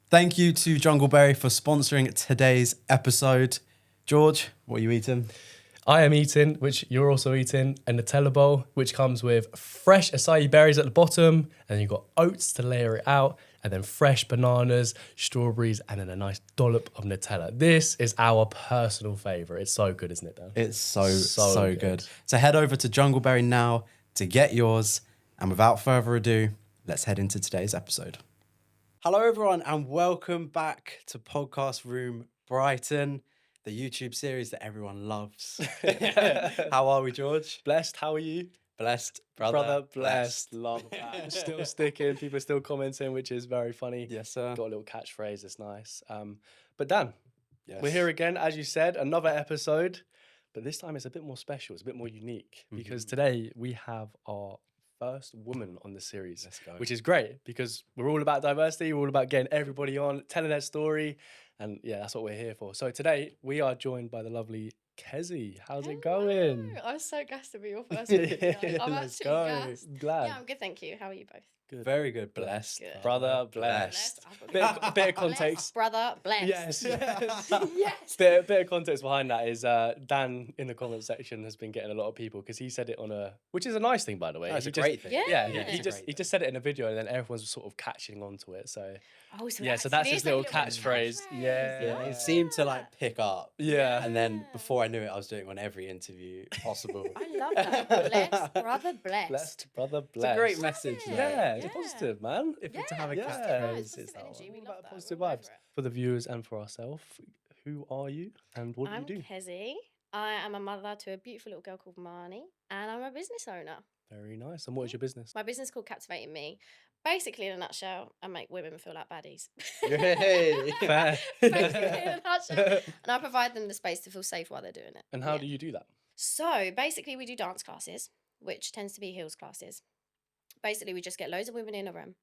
Thank you to Jungleberry for sponsoring today's episode. George, what are you eating? I am eating, which you're also eating, a Nutella bowl, which comes with fresh acai berries at the bottom, and then you've got oats to layer it out, and then fresh bananas, strawberries, and then a nice dollop of Nutella. This is our personal favourite. It's so good, isn't it, Dan? It's so good. So head over to Jungleberry now to get yours. And without further ado, let's head into today's episode. Hello, everyone, and welcome back to Podcast Room Brighton, the YouTube series that everyone loves. How are we, George? Blessed, how are you? Blessed, brother, blessed. Love that. Still sticking. People are still commenting, which is very funny. Yes, sir. Got a little catchphrase. It's nice. But Dan, Yes. we're here again, as you said, another episode. But this time it's a bit more special. It's a bit more unique because today we have our first woman on the series. Let's go. Which is great because we're all about diversity. We're all about getting everybody on, telling their story. And yeah, that's what we're here for. So today we are joined by the lovely Kezi. How's it going? I'm so gassed to be your first one. I'm Let's actually go. gassed. Glad. Yeah, I'm good, thank you. How are you both? Good. Very good. Blessed. Good. Brother, blessed. Blessed. Bit of context. Blessed, brother, blessed. Yes. Yes. Bit of context behind that is Dan in the comment section has been getting a lot of people because he said it on which is a nice thing, by the way. That's He a just- great thing. Yeah. he just said it in a video and then everyone's sort of catching on to it. So Oh, so yeah, so that's his little catchphrase. Yeah. It seemed to like pick up. Yeah. And then before I knew it, I was doing it on every interview possible. I love that. Blessed, brother, blessed. Blessed, brother, It's blessed. a great message. Yeah. though. Yeah, it's Yeah. positive, man. If we're to have a Yeah, catchphrase, positive it's that energy. one. We All love about that. positive We're all vibes. over it. For the viewers and for ourselves, who are you and what I'm do you do? Kezi. I am a mother to a beautiful little girl called Marnie, and I'm a business owner. Very nice. And what is your business? My business is called Captivating Me. Basically, in a nutshell, I make women feel like baddies. Yay. Fair. Basically, in a nutshell. And I provide them the space to feel safe while they're doing it. And how Yeah. do you do that? So basically, we do dance classes, which tends to be heels classes. Basically, we just get loads of women in a room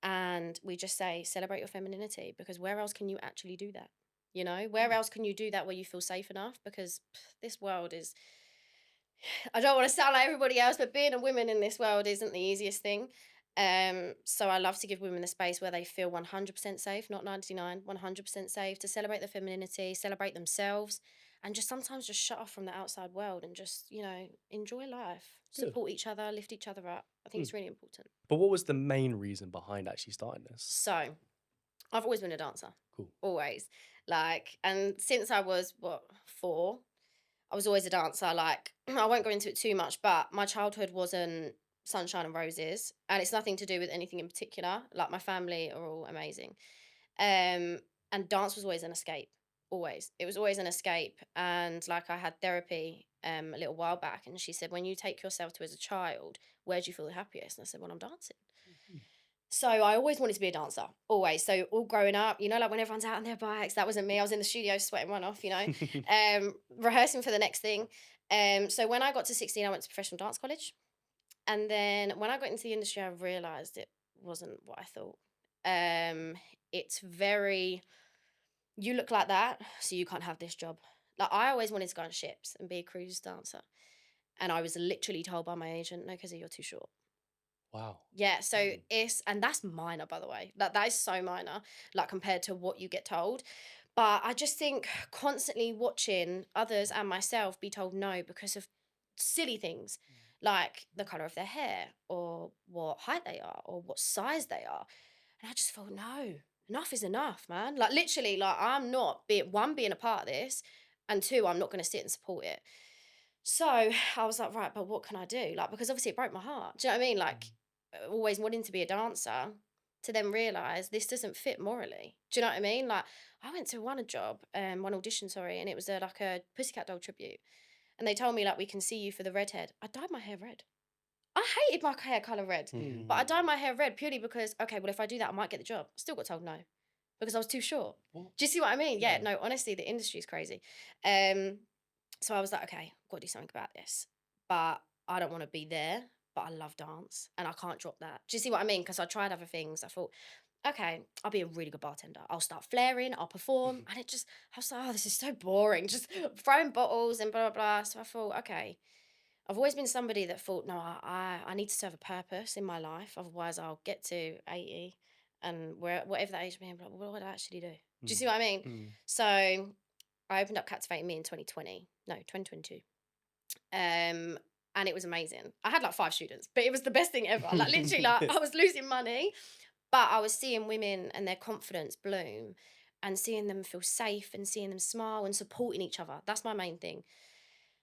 and we just say, celebrate your femininity, because where else can you actually do that? You know, where else can you do that where you feel safe enough? Because this world is, I don't want to sound like everybody else, but being a woman in this world isn't the easiest thing. So I love to give women the space where they feel 100% safe, not 99, 100% safe, to celebrate their femininity, celebrate themselves, and just sometimes just shut off from the outside world and just, you know, enjoy life, Good. support each other, lift each other up. I think it's really important. But what was the main reason behind actually starting this? So I've always been a dancer. Cool. Always. Like, and since I was, 4, I was always a dancer. Like, I won't go into it too much, but my childhood wasn't sunshine and roses, and it's nothing to do with anything in particular. Like, my family are all amazing. And dance was always an escape. Always. It was always an escape. And like, I had therapy a little while back, and she said, when you take yourself to as a child, where do you feel the happiest? And I said, when I'm dancing. So I always wanted to be a dancer, always. So all growing up, you know, like when everyone's out on their bikes, that wasn't me. I was in the studio sweating one off, you know, rehearsing for the next thing. So when I got to 16, I went to professional dance college. And then when I got into the industry, I realised it wasn't what I thought. It's very, you look like that, so you can't have this job. Like, I always wanted to go on ships and be a cruise dancer. And I was literally told by my agent, no, Kezi, you're too short. Wow. Yeah, so and that's minor, by the way. That is so minor, like, compared to what you get told. But I just think constantly watching others and myself be told no because of silly things, like the colour of their hair or what height they are or what size they are. And I just thought, no, enough is enough, man. Like, literally, like, I'm not, being a part of this, and 2, I'm not going to sit and support it. So I was like, right, but what can I do? Like, because obviously it broke my heart. Do you know what I mean? Like, always wanting to be a dancer, to then realise this doesn't fit morally. Do you know what I mean? Like, I went to one audition, and it was like a Pussycat Doll tribute. And they told me, like, we can see you for the redhead. I dyed my hair red. I hated my hair colour red. But I dyed my hair red purely because, okay, well, if I do that, I might get the job. Still got told no because I was too short. What? Do you see what I mean? Yeah, no, honestly, the industry is crazy. So I was like, okay, I've got to do something about this. But I don't want to be there, but I love dance and I can't drop that. Do you see what I mean? Because I tried other things. I thought, okay, I'll be a really good bartender. I'll start flaring, I'll perform. And I was like, oh, this is so boring. Just throwing bottles and blah, blah, blah. So I thought, okay, I've always been somebody that thought, no, I need to serve a purpose in my life. Otherwise, I'll get to 80 And whatever that age may be, like, what would I actually do? Do you see what I mean? So I opened up Captivating Me in 2022. And it was amazing. I had like 5 students, but it was the best thing ever. Like literally, like I was losing money, but I was seeing women and their confidence bloom and seeing them feel safe and seeing them smile and supporting each other. That's my main thing.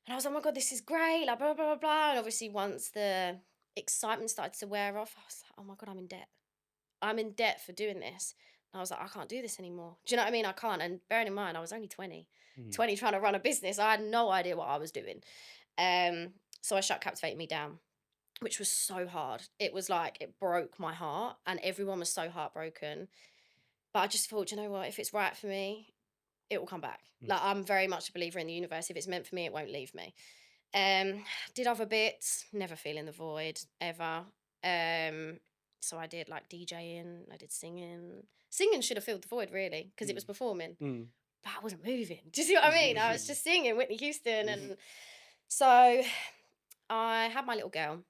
And I was like, oh my God, this is great, like blah, blah, blah, blah. And obviously once the excitement started to wear off, I was like, oh my God, I'm in debt. I'm in debt for doing this. And I was like, I can't do this anymore. Do you know what I mean? I can't. And bearing in mind, I was only 20 trying to run a business. I had no idea what I was doing. So I shut Captivating Me down, which was so hard. It was like, it broke my heart and everyone was so heartbroken. But I just thought, you know what? If it's right for me, it will come back. Like, I'm very much a believer in the universe. If it's meant for me, it won't leave me. Did other bits, never feeling the void, ever. So I did like DJing, I did singing. Singing should have filled the void, really, because it was performing. But I wasn't moving. Do you see what I mean? I was just singing Whitney Houston. And so I had my little girl,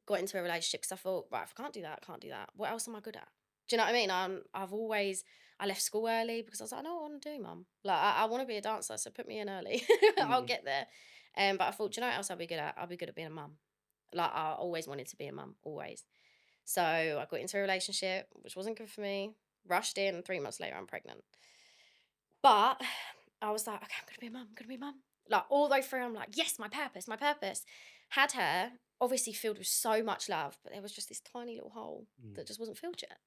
got into a relationship because I thought, right, if I can't do that, I can't do that. What else am I good at? Do you know what I mean? I left school early because I was like, I know what I want to do, mum. Like, I want to be a dancer, so put me in early. I'll get there. But I thought, do you know what else I'll be good at? I'll be good at being a mum. Like, I always wanted to be a mum, always. So I got into a relationship, which wasn't good for me. Rushed in, and 3 months later, I'm pregnant. But I was like, okay, I'm going to be a mum, I'm going to be a mum. Like, all the way through, I'm like, yes, my purpose, my purpose. Had her, obviously filled with so much love, but there was just this tiny little hole that just wasn't filled yet.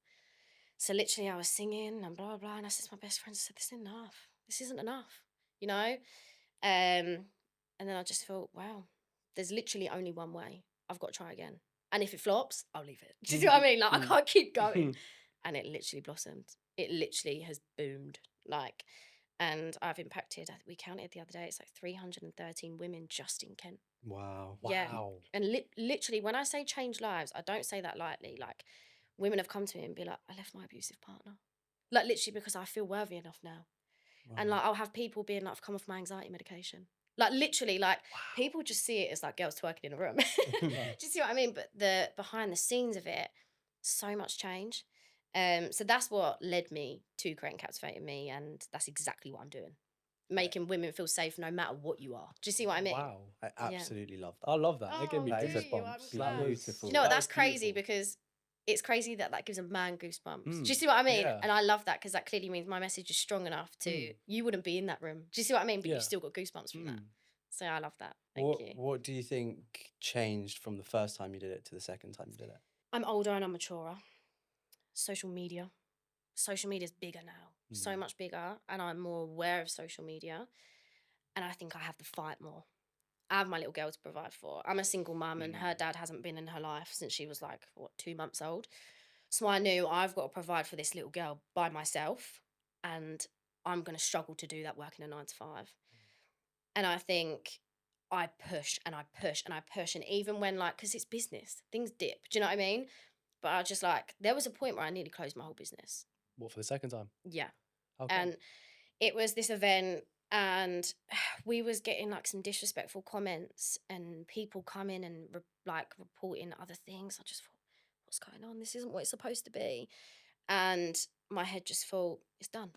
So literally I was singing and blah, blah, blah. And I said to my best friend, I said, this isn't enough. This isn't enough, you know? And then I just thought, wow, there's literally only one way. I've got to try again. And if it flops, I'll leave it. Do you see what I mean? Like, I can't keep going. And it literally blossomed. It literally has boomed. Like, and I've impacted, we counted the other day, it's like 313 women just in Kent. Wow. Yeah. Wow. And literally, when I say change lives, I don't say that lightly. Like, women have come to me and be like, I left my abusive partner. Like, literally, because I feel worthy enough now. Wow. And, like, I'll have people being like, I've come off my anxiety medication. Like, literally, like, people just see it as, like, girls twerking in a room. Do you see what I mean? But the behind the scenes of it, so much change. So that's what led me to creating Captivating Me. And that's exactly what I'm doing. Making women feel safe no matter what you are. Do you see what I mean? Wow. I absolutely love that. I love that. It gave me Oh, do goosebumps. you? I'm That glad. was beautiful. You know what? that That's was crazy beautiful. because it's crazy that gives a man goosebumps. Do you see what I mean? Yeah. And I love that because that clearly means my message is strong enough to, you wouldn't be in that room. Do you see what I mean? But Yeah. you still got goosebumps from that. So I love that. Thank What you. What do you think changed from the first time you did it to the second time you did it? I'm older and I'm maturer. Social media is bigger now. So much bigger. And I'm more aware of social media. And I think I have to fight more. I have my little girl to provide for. I'm a single mum and her dad hasn't been in her life since she was like, 2 months old. So I knew I've got to provide for this little girl by myself. And I'm going to struggle to do that working a 9 to 5. And I think I push and I push and I push. And even when because it's business, things dip. Do you know what I mean? But I just there was a point where I nearly closed my whole business. What, for the second time? Yeah. Okay. And it was this event and we was getting some disrespectful comments and people coming and reporting other things. I just thought, what's going on? This isn't what it's supposed to be. And my head just thought, it's done.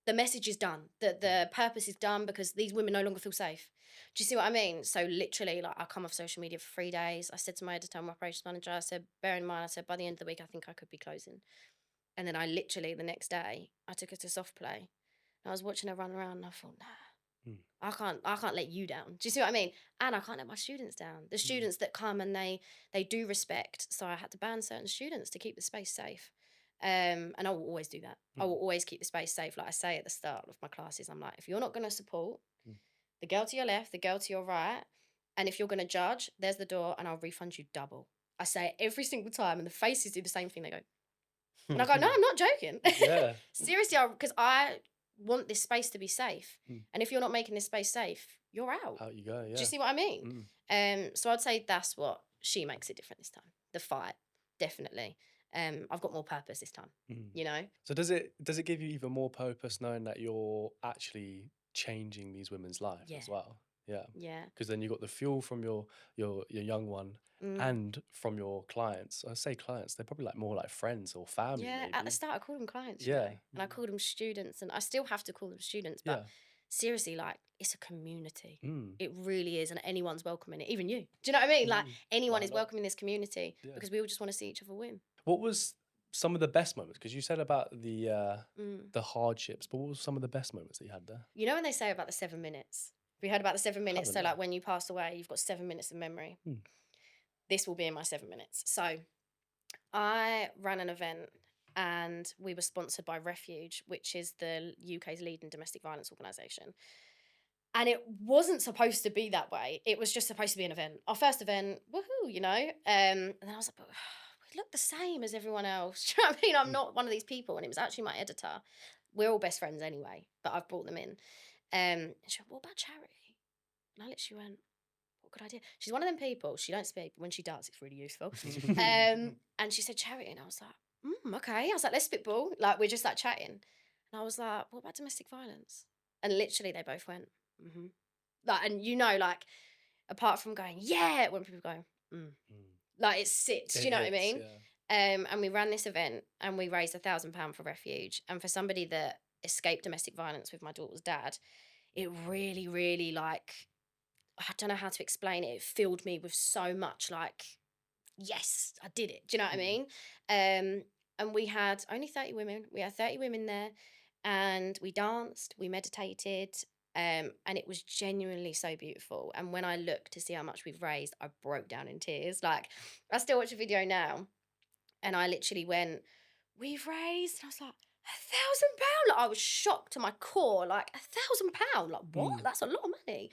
The message is done. The purpose is done because these women no longer feel safe. Do you see what I mean? So literally, I come off social media for 3 days. I said to my editor, my operations manager, I said, bear in mind, I said, by the end of the week, I think I could be closing. And then I literally, the next day, I took her to soft play. I was watching her run around and I thought, nah, I can't let you down. Do you see what I mean? And I can't let my students down. The students that come and they do respect. So I had to ban certain students to keep the space safe. And I will always do that. I will always keep the space safe. Like I say at the start of my classes, I'm like, if you're not going to support the girl to your left, the girl to your right, and if you're going to judge, there's the door and I'll refund you double. I say it every single time and the faces do the same thing. They go, and I go, no, I'm not joking. Yeah. Seriously, because I want this space to be safe. And if you're not making this space safe, you're out. Out you go, yeah. Do you see what I mean? So I'd say that's what she makes it different this time. The fight, definitely. I've got more purpose this time, you know? So does it give you even more purpose knowing that you're actually changing these women's lives as well? Yeah. Yeah. Because then you got the fuel from your young one and from your clients. I say clients, they're probably like more like friends or family, Yeah, maybe. at the start I called them clients, you Yeah. know, and I called them students, and I still have to call them students, but Yeah. seriously, like, it's a community. Mm. It really is, and anyone's welcome in it, even you. Do you know what I mean? Like, anyone Why is not? welcome in this community Yeah. because we all just want to see each other win. What was some of the best moments? Because you said about the hardships, but what was some of the best moments that you had there? You know when they say about the 7 minutes? Have you heard about the 7 minutes? Haven't, So, no. like, when you pass away, you've got 7 minutes of memory. This will be in my 7 minutes. So, I ran an event and we were sponsored by Refuge, which is the UK's leading domestic violence organisation. And it wasn't supposed to be that way. It was just supposed to be an event. Our first event, woohoo, you know? And then I was like, but we look the same as everyone else. Do you know what I mean? I'm not one of these people. And it was actually my editor. We're all best friends anyway, but I've brought them in. And she went, what about charity? And I literally went, what good idea? She's one of them people, she don't speak, but when she does, it's really useful. And she said charity, and I was like, okay. I was like, let's spitball. Like, we're just like chatting. And I was like, what about domestic violence? And literally they both went, like, and you know, like, apart from going, yeah, when people go, like, it sits, do you know what I mean? Yeah. And we ran this event and we raised £1,000 for Refuge. And for somebody that escaped domestic violence with my daughter's dad, it really, really, like, I don't know how to explain it. It filled me with so much, like, yes, I did it. Do you know what I mean? And we had only 30 women. We had 30 women there, and we danced, we meditated, and it was genuinely so beautiful. And when I looked to see how much we've raised, I broke down in tears. Like, I still watch a video now, and I literally went, we've raised, and I was like, £1,000. Like, I was shocked to my core. Like, £1,000. Like, what? That's a lot of money.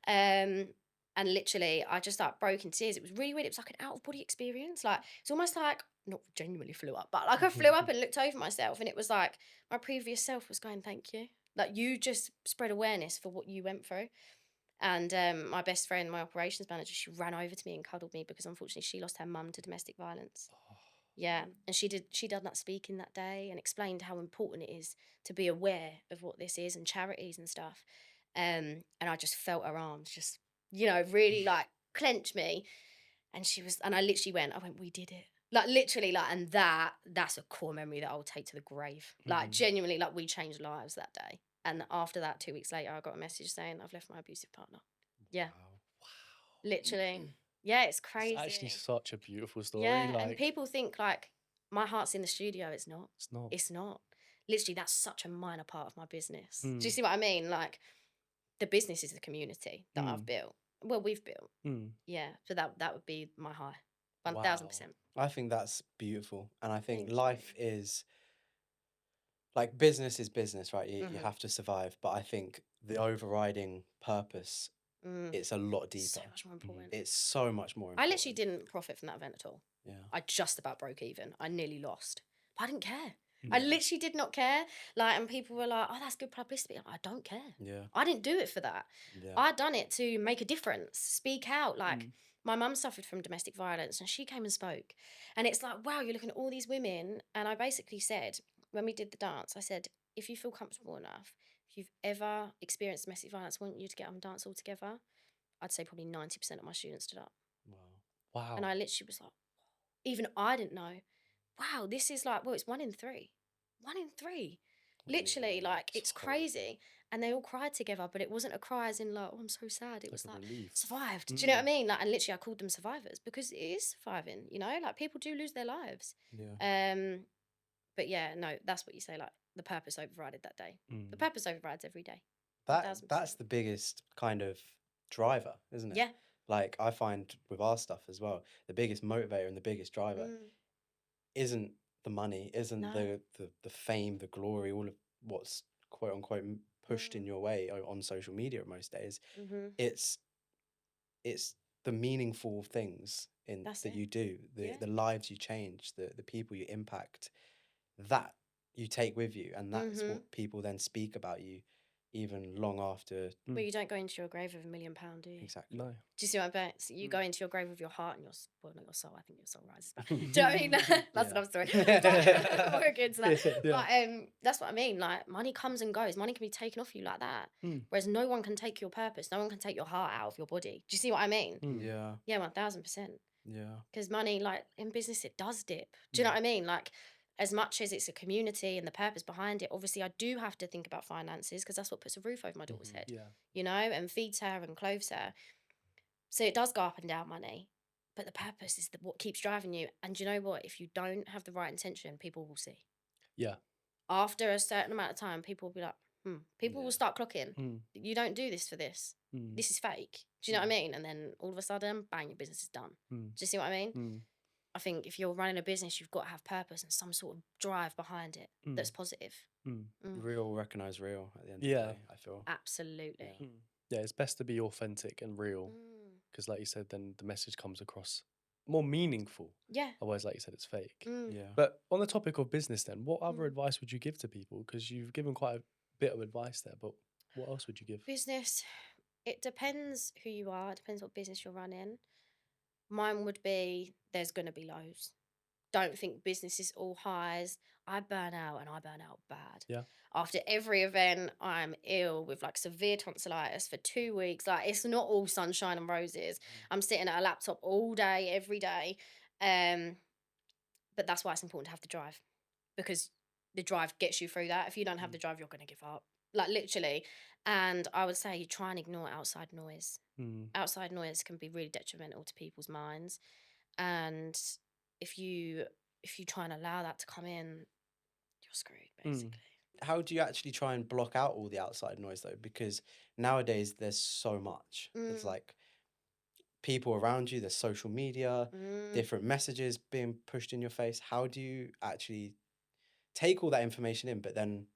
And literally, I just like broke in tears. It was really weird. It was like an out of body experience. Like, it's almost like, not genuinely flew up, but like I flew up and looked over myself, and it was like my previous self was going, thank you. Like, you just spread awareness for what you went through. And my best friend, my operations manager, she ran over to me and cuddled me because unfortunately she lost her mum to domestic violence. Yeah, and she done that speaking that day and explained how important it is to be aware of what this is and charities and stuff. And I just felt her arms just, you know, really like clench me. And I literally went, we did it. Like, literally, like, and that's a core memory that I'll take to the grave. Like, genuinely, like, we changed lives that day. And after that, 2 weeks later, I got a message saying I've left my abusive partner. Yeah. Wow. Literally. Yeah, it's crazy. It's actually such a beautiful story. Yeah, like, and people think, like, my heart's in the studio. It's not. it's not. It's not. Literally, that's such a minor part of my business. Do you see what I mean? Like, the business is the community that I've built. Well, we've built. Yeah, so that would be my high. 1,000%. I think that's beautiful. And I think Thank life is, like, business is business, right? You have to survive. But I think the overriding purpose, it's a lot deeper. So much more important. It's so much more I important. literally didn't profit from that event at all. Yeah. I just about broke even. I nearly lost. But I didn't care. I literally did not care. Like, and people were like, oh, that's good publicity. I don't care. Yeah. I didn't do it for that. Yeah. I done it to make a difference, speak out. Like, my mum suffered from domestic violence and she came and spoke. And it's like, wow, you're looking at all these women. And I basically said, when we did the dance, I said, if you feel comfortable enough, if you've ever experienced domestic violence, I want you to get up and dance all together. I'd say probably 90% of my students stood up. Wow. And I literally was like, even I didn't know. Wow, this is like, well, it's 1 in 3. 1 in 3. Literally, like, it's crazy. And they all cried together, but it wasn't a cry as in, like, oh, I'm so sad. It was like, survived. Do you know what I mean? Like, and literally, I called them survivors because it is surviving, you know? Like, people do lose their lives. Yeah. But yeah, no, that's what you say, like, the purpose overrided that day. The purpose overrides every day. That's 1000%. the biggest kind of driver, isn't it? Yeah. Like, I find with our stuff as well, the biggest motivator and the biggest driver isn't the money, isn't No. the fame, the glory, all of what's quote unquote pushed in your way on social media most days. It's the meaningful things that you do, the lives you change, the people you impact, that you take with you, and that's what people then speak about you even long after. Well, you don't go into your grave with £1 million, do you? Exactly. No. Do you see what I'm saying? So you go into your grave with your heart and well, not your soul. I think your soul rises back. Do you know what I mean? That's another story. But we'll get into that. But that's what I mean. Like, money comes and goes. Money can be taken off you like that. Whereas no one can take your purpose. No one can take your heart out of your body. Do you see what I mean? Yeah. Yeah, 1000%. Yeah. Because money, like in business, it does dip. Do you know what I mean? Like, as much as it's a community and the purpose behind it, obviously I do have to think about finances because that's what puts a roof over my daughter's head, you know, and feeds her and clothes her. So it does go up and down, money, but the purpose is what keeps driving you. And you know what? If you don't have the right intention, people will see. Yeah. After a certain amount of time, people will be like, People will start clocking. You don't do this for this. This is fake. Do you know what I mean? And then all of a sudden, bang, your business is done. Do you see what I mean? I think if you're running a business, you've got to have purpose and some sort of drive behind it that's positive. Real recognize real at the end of the day, I feel. Absolutely. Yeah, it's best to be authentic and real because, like you said, then the message comes across more meaningful. Yeah. Otherwise, like you said, it's fake. Yeah. But on the topic of business then, what other advice would you give to people? Because you've given quite a bit of advice there, but what else would you give? Business, it depends who you are. It depends what business you're running. Mine would be, there's going to be lows. Don't think business is all highs. I burn out and I burn out bad. Yeah. After every event, I'm ill with like severe tonsillitis for 2 weeks. Like, it's not all sunshine and roses. I'm sitting at a laptop all day, every day. But that's why it's important to have the drive, because the drive gets you through that. If you don't have the drive, you're going to give up. Like, literally. And I would say you try and ignore outside noise. Outside noise can be really detrimental to people's minds. And if you try and allow that to come in, you're screwed, basically. How do you actually try and block out all the outside noise though? Because nowadays there's so much. There's like people around you, there's social media, different messages being pushed in your face. How do you actually take all that information in, but then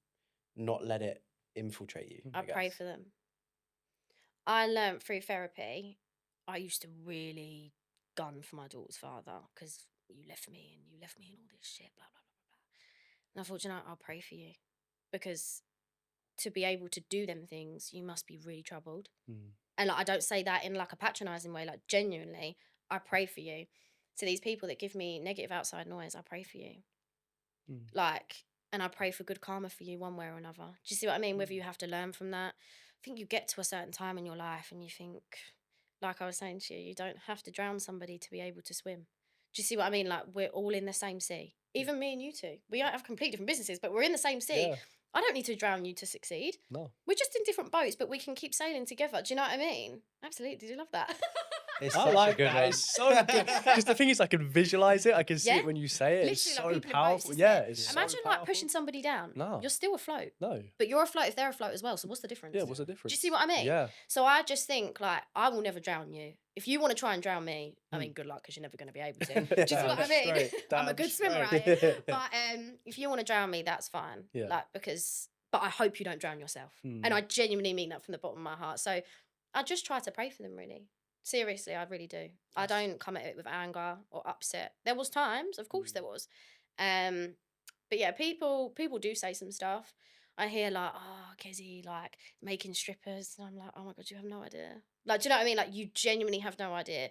not let it infiltrate you? I pray for them. I learned through therapy. I used to really gun for my daughter's father because you left me and all this shit, blah, blah, blah, blah. And I thought, you know, I'll pray for you, because to be able to do them things, you must be really troubled. And like, I don't say that in like a patronizing way, like genuinely, I pray for you. To these people that give me negative outside noise, I pray for you. Like, and I pray for good karma for you one way or another. Do you see what I mean? Whether you have to learn from that. I think you get to a certain time in your life and you think, like I was saying to you, you don't have to drown somebody to be able to swim. Do you see what I mean? Like, we're all in the same sea. Even me and you two. We don't have completely different businesses, but we're in the same sea. Yeah. I don't need to drown you to succeed. No. We're just in different boats, but we can keep sailing together. Do you know what I mean? Absolutely. Did you love that? It's I such like a good that. one. It's so good. Because the thing is, I can visualize it. I can see Yeah. it when you say it. Literally, It's like so people in boats, powerful. isn't Yeah, it? it's Imagine so like powerful. pushing somebody down. No. You're still afloat. No. But you're afloat if they're afloat as well. So what's the difference? Yeah, what's the difference? Do you see what I mean? Yeah. So I just think, like, I will never drown you. If you want to try and drown me, I mean, good luck, because you're never going to be able to. Do you see what I mean? Straight. I'm a Damn good swimmer, straight. right? But if you want to drown me, that's fine. Yeah. Like, but I hope you don't drown yourself. And I genuinely mean that from the bottom of my heart. So I just try to pray for them, really. Seriously, I really do. I don't come at it with anger or upset. There was times, of course there was. But yeah, people do say some stuff. I hear like, oh, Kezi, like making strippers. And I'm like, oh my God, you have no idea. Like, do you know what I mean? Like, you genuinely have no idea.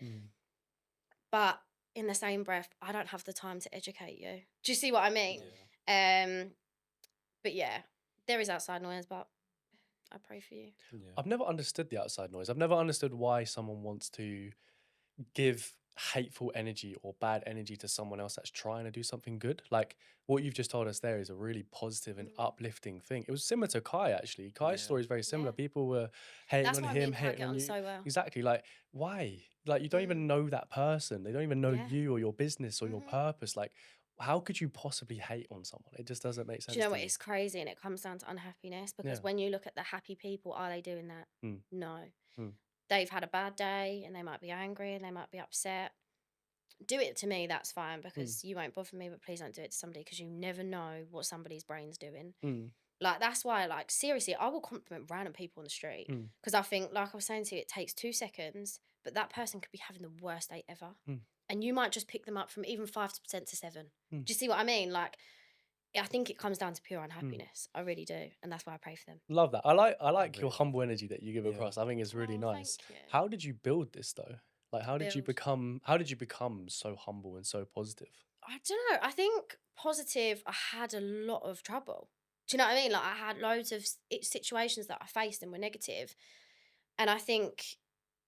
But in the same breath, I don't have the time to educate you. Do you see what I mean? Yeah. But yeah, there is outside noise, but I pray for you. Yeah. I've never understood the outside noise. I've never understood why someone wants to give hateful energy or bad energy to someone else that's trying to do something good. Like what you've just told us there is a really positive and uplifting thing. It was similar to Kai, actually. Kai's story is very similar. Yeah. People were hating That's on why him, me and Kai hating get on on you. so well. Exactly. Like, why? Like, you don't even know that person. They don't even know Yeah. you or your business or your purpose. Like, how could you possibly hate on someone? It just doesn't make sense. Do you know to what? me. It's crazy, and it comes down to unhappiness, because Yeah. when you look at the happy people, are they doing that? No. Mm. They've had a bad day and they might be angry and they might be upset. Do it to me, that's fine, because you won't bother me, but please don't do it to somebody, because you never know what somebody's brain's doing. Like, that's why, like, seriously, I will compliment random people on the street, because I think, like I was saying to you, it takes 2 seconds, but that person could be having the worst day ever. And you might just pick them up from even 5% to 7. Do you see what I mean? Like, I think it comes down to pure unhappiness. I really do, and that's why I pray for them. Love that. I like your really humble energy that you give Yeah. across. I think it's really Oh, nice. thank you. How did you build this though? Like how did you Build. become so humble and so positive? I don't know. I think positive. I had a lot of trouble. Do you know what I mean? Like I had loads of situations that I faced and were negative, and I think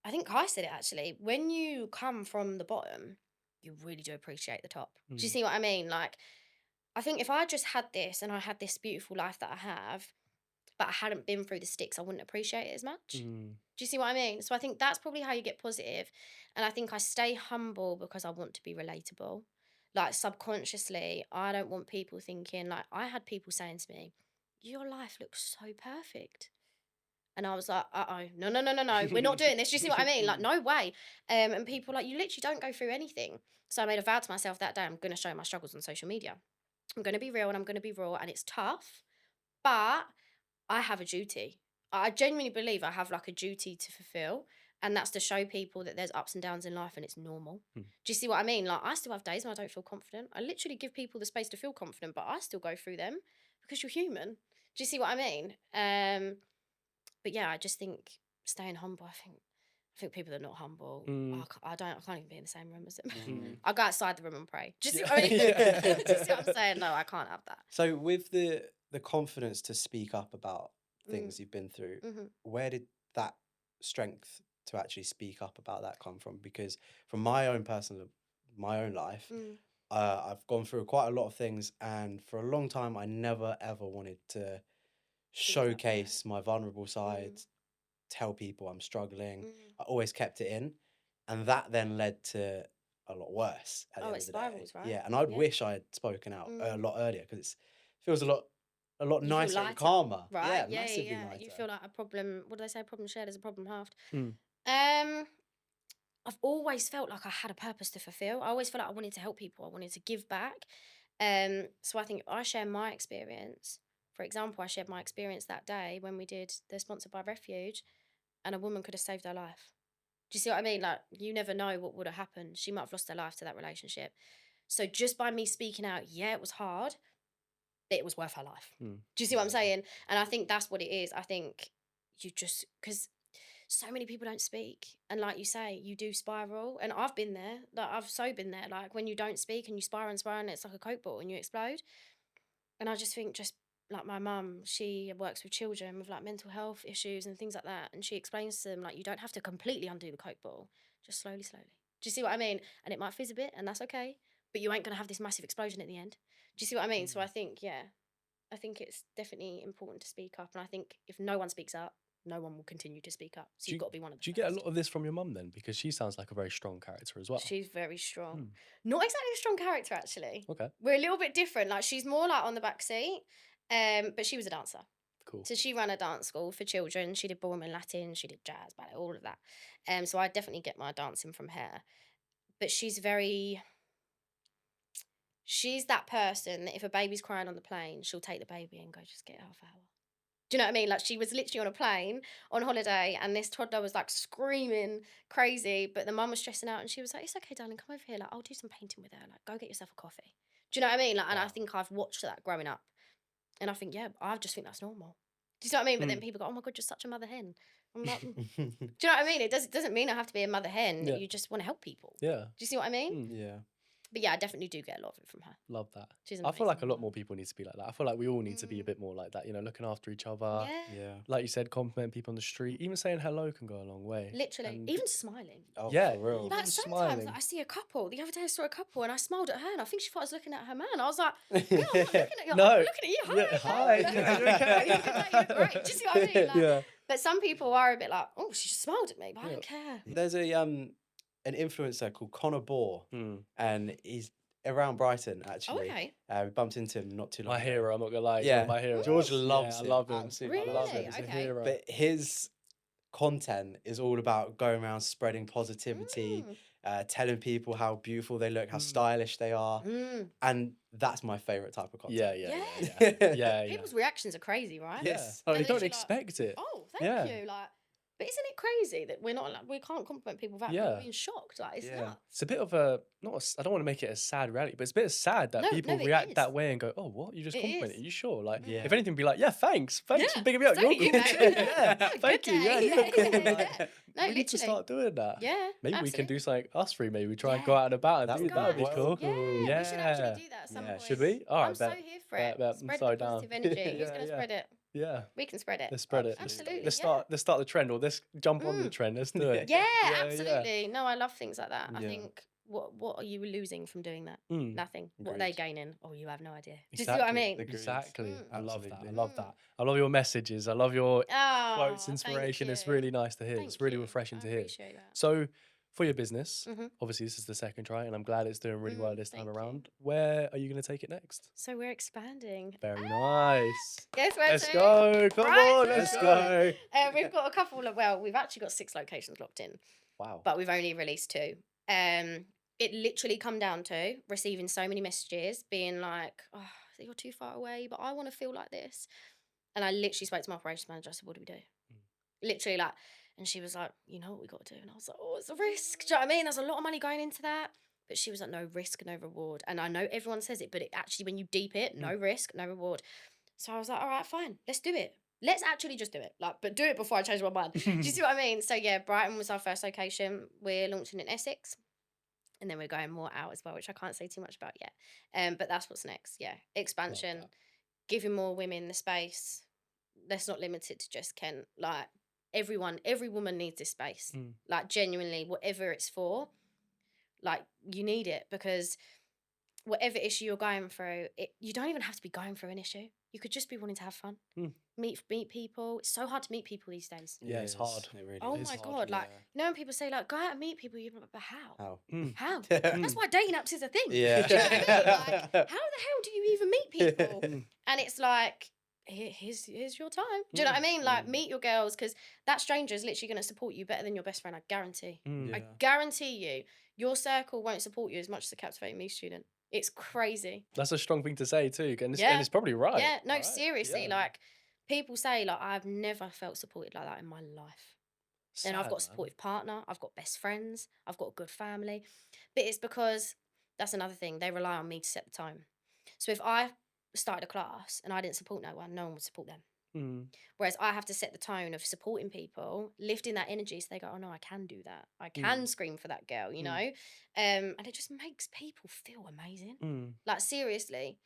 I said it actually. When you come from the bottom, you really do appreciate the top. Do you see what I mean? Like I think if I just had this and I had this beautiful life that I have, but I hadn't been through the sticks, I wouldn't appreciate it as much. Do you see what I mean? So I think that's probably how you get positive. And I think I stay humble because I want to be relatable. Like subconsciously, I don't want people thinking, like, I had people saying to me, your life looks so perfect. And I was like, no, no, no, no, no, we're not doing this. Do you see what I mean? Like, no way. And people like, you literally don't go through anything. So I made a vow to myself that day, I'm going to show my struggles on social media. I'm going to be real and I'm going to be raw, and it's tough, but I have a duty. I genuinely believe I have like a duty to fulfill, and that's to show people that there's ups and downs in life and it's normal. Do you see what I mean? Like I still have days when I don't feel confident. I literally give people the space to feel confident, but I still go through them because you're human. Do you see what I mean? But yeah, I just think staying humble. I think people that are not humble, I can't even be in the same room as them. I go outside the room and pray. Do you see what I mean? Do you see what I'm saying? No, I can't have that. So with the confidence to speak up about things you've been through, where did that strength to actually speak up about that come from? Because from my own life, I've gone through quite a lot of things, and for a long time I never ever wanted to showcase my vulnerable side, tell people I'm struggling. I always kept it in, and that then led to a lot worse at the Oh, end it of the spirals, day. right? Yeah, and I'd Yeah. wish I had spoken out a lot earlier, because it feels a lot You feel nicer and lighter, calmer. right? Yeah, massively yeah. lighter. You feel like a problem. What do they say? A problem shared is a problem halved. I've always felt like I had a purpose to fulfill. I always felt like I wanted to help people. I wanted to give back. So I think if I share my experience, for example, I shared my experience that day when we did the Sponsored by Refuge, and a woman could have saved her life. Do you see what I mean? Like, you never know what would have happened. She might have lost her life to that relationship. So just by me speaking out, yeah, it was hard, but it was worth her life. Do you see what I'm saying? And I think that's what it is. I think you just, because so many people don't speak. And like you say, you do spiral. And I've been there. Like, I've so been there. Like, when you don't speak and you spiral and it's like a Coke bottle and you explode. And I just think, just like my mum, she works with children with like mental health issues and things like that. And she explains to them, like, you don't have to completely undo the Coke bottle, just slowly, slowly. Do you see what I mean? And it might fizz a bit, and that's okay. But you ain't going to have this massive explosion at the end. Do you see what I mean? So I think, yeah, I think it's definitely important to speak up. And I think if no one speaks up, no one will continue to speak up. So you've got to be one of the Do you first. get a lot of this from your mum then? Because she sounds like a very strong character as well. She's very strong. Not exactly a strong character, actually. Okay. We're a little bit different. Like, she's more like on the back seat, but she was a dancer. Cool. So she ran a dance school for children. She did ballroom and Latin. She did jazz, ballet, all of that. So I definitely get my dancing from her. But she's that person that if a baby's crying on the plane, she'll take the baby and go, just get half hour. Do you know what I mean? Like, she was literally on a plane on holiday, and this toddler was like screaming crazy, but the mum was stressing out, and she was like, it's okay, darling, come over here. Like, I'll do some painting with her. Like, go get yourself a coffee. Do you know what I mean? Like, and I think I've watched that growing up. And I think, yeah, I just think that's normal. Do you know what I mean? But then people go, oh my God, you're such a mother hen. I'm like, do you know what I mean? It doesn't mean I have to be a mother hen. Yeah. You just want to help people. Yeah. Do you see what I mean? Yeah. But yeah, I definitely do get a lot of it from her. Love that. She's an I feel like a amazing lot woman. more people need to be like that. I feel like we all need to be a bit more like that, you know, looking after each other. Yeah. Yeah. Like you said, compliment people on the street. Even saying hello can go a long way. Literally. And even smiling. Oh, yeah, for real. Like, even sometimes smiling. like, I see a couple. The other day I saw a couple and I smiled at her and I think she thought I was looking at her man. I was like, girl, I'm not looking at you. No. I'm looking at you. Hi. Yeah, hi. You look great. Do you see what I mean? Like, Yeah. But some people are a bit like, oh, she just smiled at me, but I don't care. There's an influencer called Connor Bohr, and he's around Brighton actually. Oh, okay. We bumped into him not too long My ago. hero, I'm not gonna lie. Yeah, My hero. George loves I him. love him. Absolutely Really? loves him. He's a Okay. hero. But his content is all about going around spreading positivity, telling people how beautiful they look, how stylish they are, and that's my favorite type of content. Yeah. People's reactions are crazy, right? Yes. They They're don't literally expect it. Oh, Yeah. thank you. Like, But isn't it crazy that we're not we can't compliment people without people being shocked? Like, it's nuts. It's a bit of a I don't want to make it a sad reality, but it's a bit sad that No, people no, it react is. that way and go, "Oh, what? You just It complimented? is. Are you sure?" Like, Yeah. if anything, be like, "Yeah, thanks for Yeah, bigging me up. You're thank you, cool mate. too. Yeah, Thank good you. Yeah, day. you're cool." Yeah. Like, No, we need to literally. start doing that. Yeah, Maybe we can do absolutely. something us three. Maybe we try and Yeah. go out and about and That do would that. That'd be be cool. Yeah, we should actually do that at some Yeah. point. Should we? All right, I'm so bet. here for it. Bet. I'm Spread so the down. positive energy. Who's Yeah, going to yeah. spread it? Yeah. We can spread it. Let's spread it. Absolutely. Let's start the trend, or let's jump on the trend. Let's do it. Yeah, yeah. absolutely. No, I love things like that. I Yeah. think what are you losing from doing that? Mm. Nothing. What are they Agreed. gaining? Oh, you have no idea. Do you see what I mean? Agreed. Exactly. Mm. I love that. I Absolutely. love that. I love your messages. I love your Oh, quotes, thank inspiration. It's you. really nice to hear. Thank It's really you. refreshing I to hear. appreciate that. So, for your business, Mhm. obviously this is the second try, and I'm glad it's doing really well this time thank you. around. Where are you going to take it next? So we're expanding. Very nice. Guess where Let's to? go. Come on, let's Brighton. go. We've got a couple of we've actually got 6 locations locked in, Wow. but we've only released 2. It literally come down to receiving so many messages being like, "Oh, you're too far away, but I want to feel like this." And I literally spoke to my operations manager. I said, "What do we do?" Literally, like, and she was like, "You know what we got to do?" And I was like, "Oh, it's a risk." Do you know what I mean? There's a lot of money going into that. But she was like, "No risk, no reward." And I know everyone says it, but it actually, when you deep it, no risk, no reward. So I was like, "All right, fine, let's do it. Let's actually just do it. Like, but do it before I change my mind." Do you see what I mean? So yeah, Brighton was our first location. We're launching in Essex. And then we're going more out as well, which I can't say too much about yet. But that's what's next. Yeah, expansion, giving more women the space. Let's not limit it to just Kent. Like, every woman needs this space. Like, genuinely, whatever it's for, like, you need it, because whatever issue you're going through, you don't even have to be going through an issue. You could just be wanting to have fun. Meet people. It's so hard to meet people these days. Yeah, it's hard. It really Oh is. my hard. God! Like, Yeah. you know when people say like, "Go out and meet people," you're like, "But how? How? How?" That's why dating apps is a thing. Yeah. Do you know what I mean? Like, how the hell do you even meet people? And it's like, here's your time. Do you know what I mean? Like, meet your girls, because that stranger is literally going to support you better than your best friend. I guarantee. I guarantee you, your circle won't support you as much as a Captivating Me student. It's crazy. That's a strong thing to say too, and it's, Yeah. and it's probably right. Yeah, no, right? seriously. Yeah. Like, people say, like, I've never felt supported like that in my life. And I've got a Sad, man. supportive partner, I've got best friends, I've got a good family. But it's because, that's another thing, they rely on me to set the tone. So if I started a class and I didn't support no one would support them. Whereas I have to set the tone of supporting people, lifting that energy, so they go, "Oh no, I can do that. I can scream for that girl," you know? And it just makes people feel amazing. Like, seriously.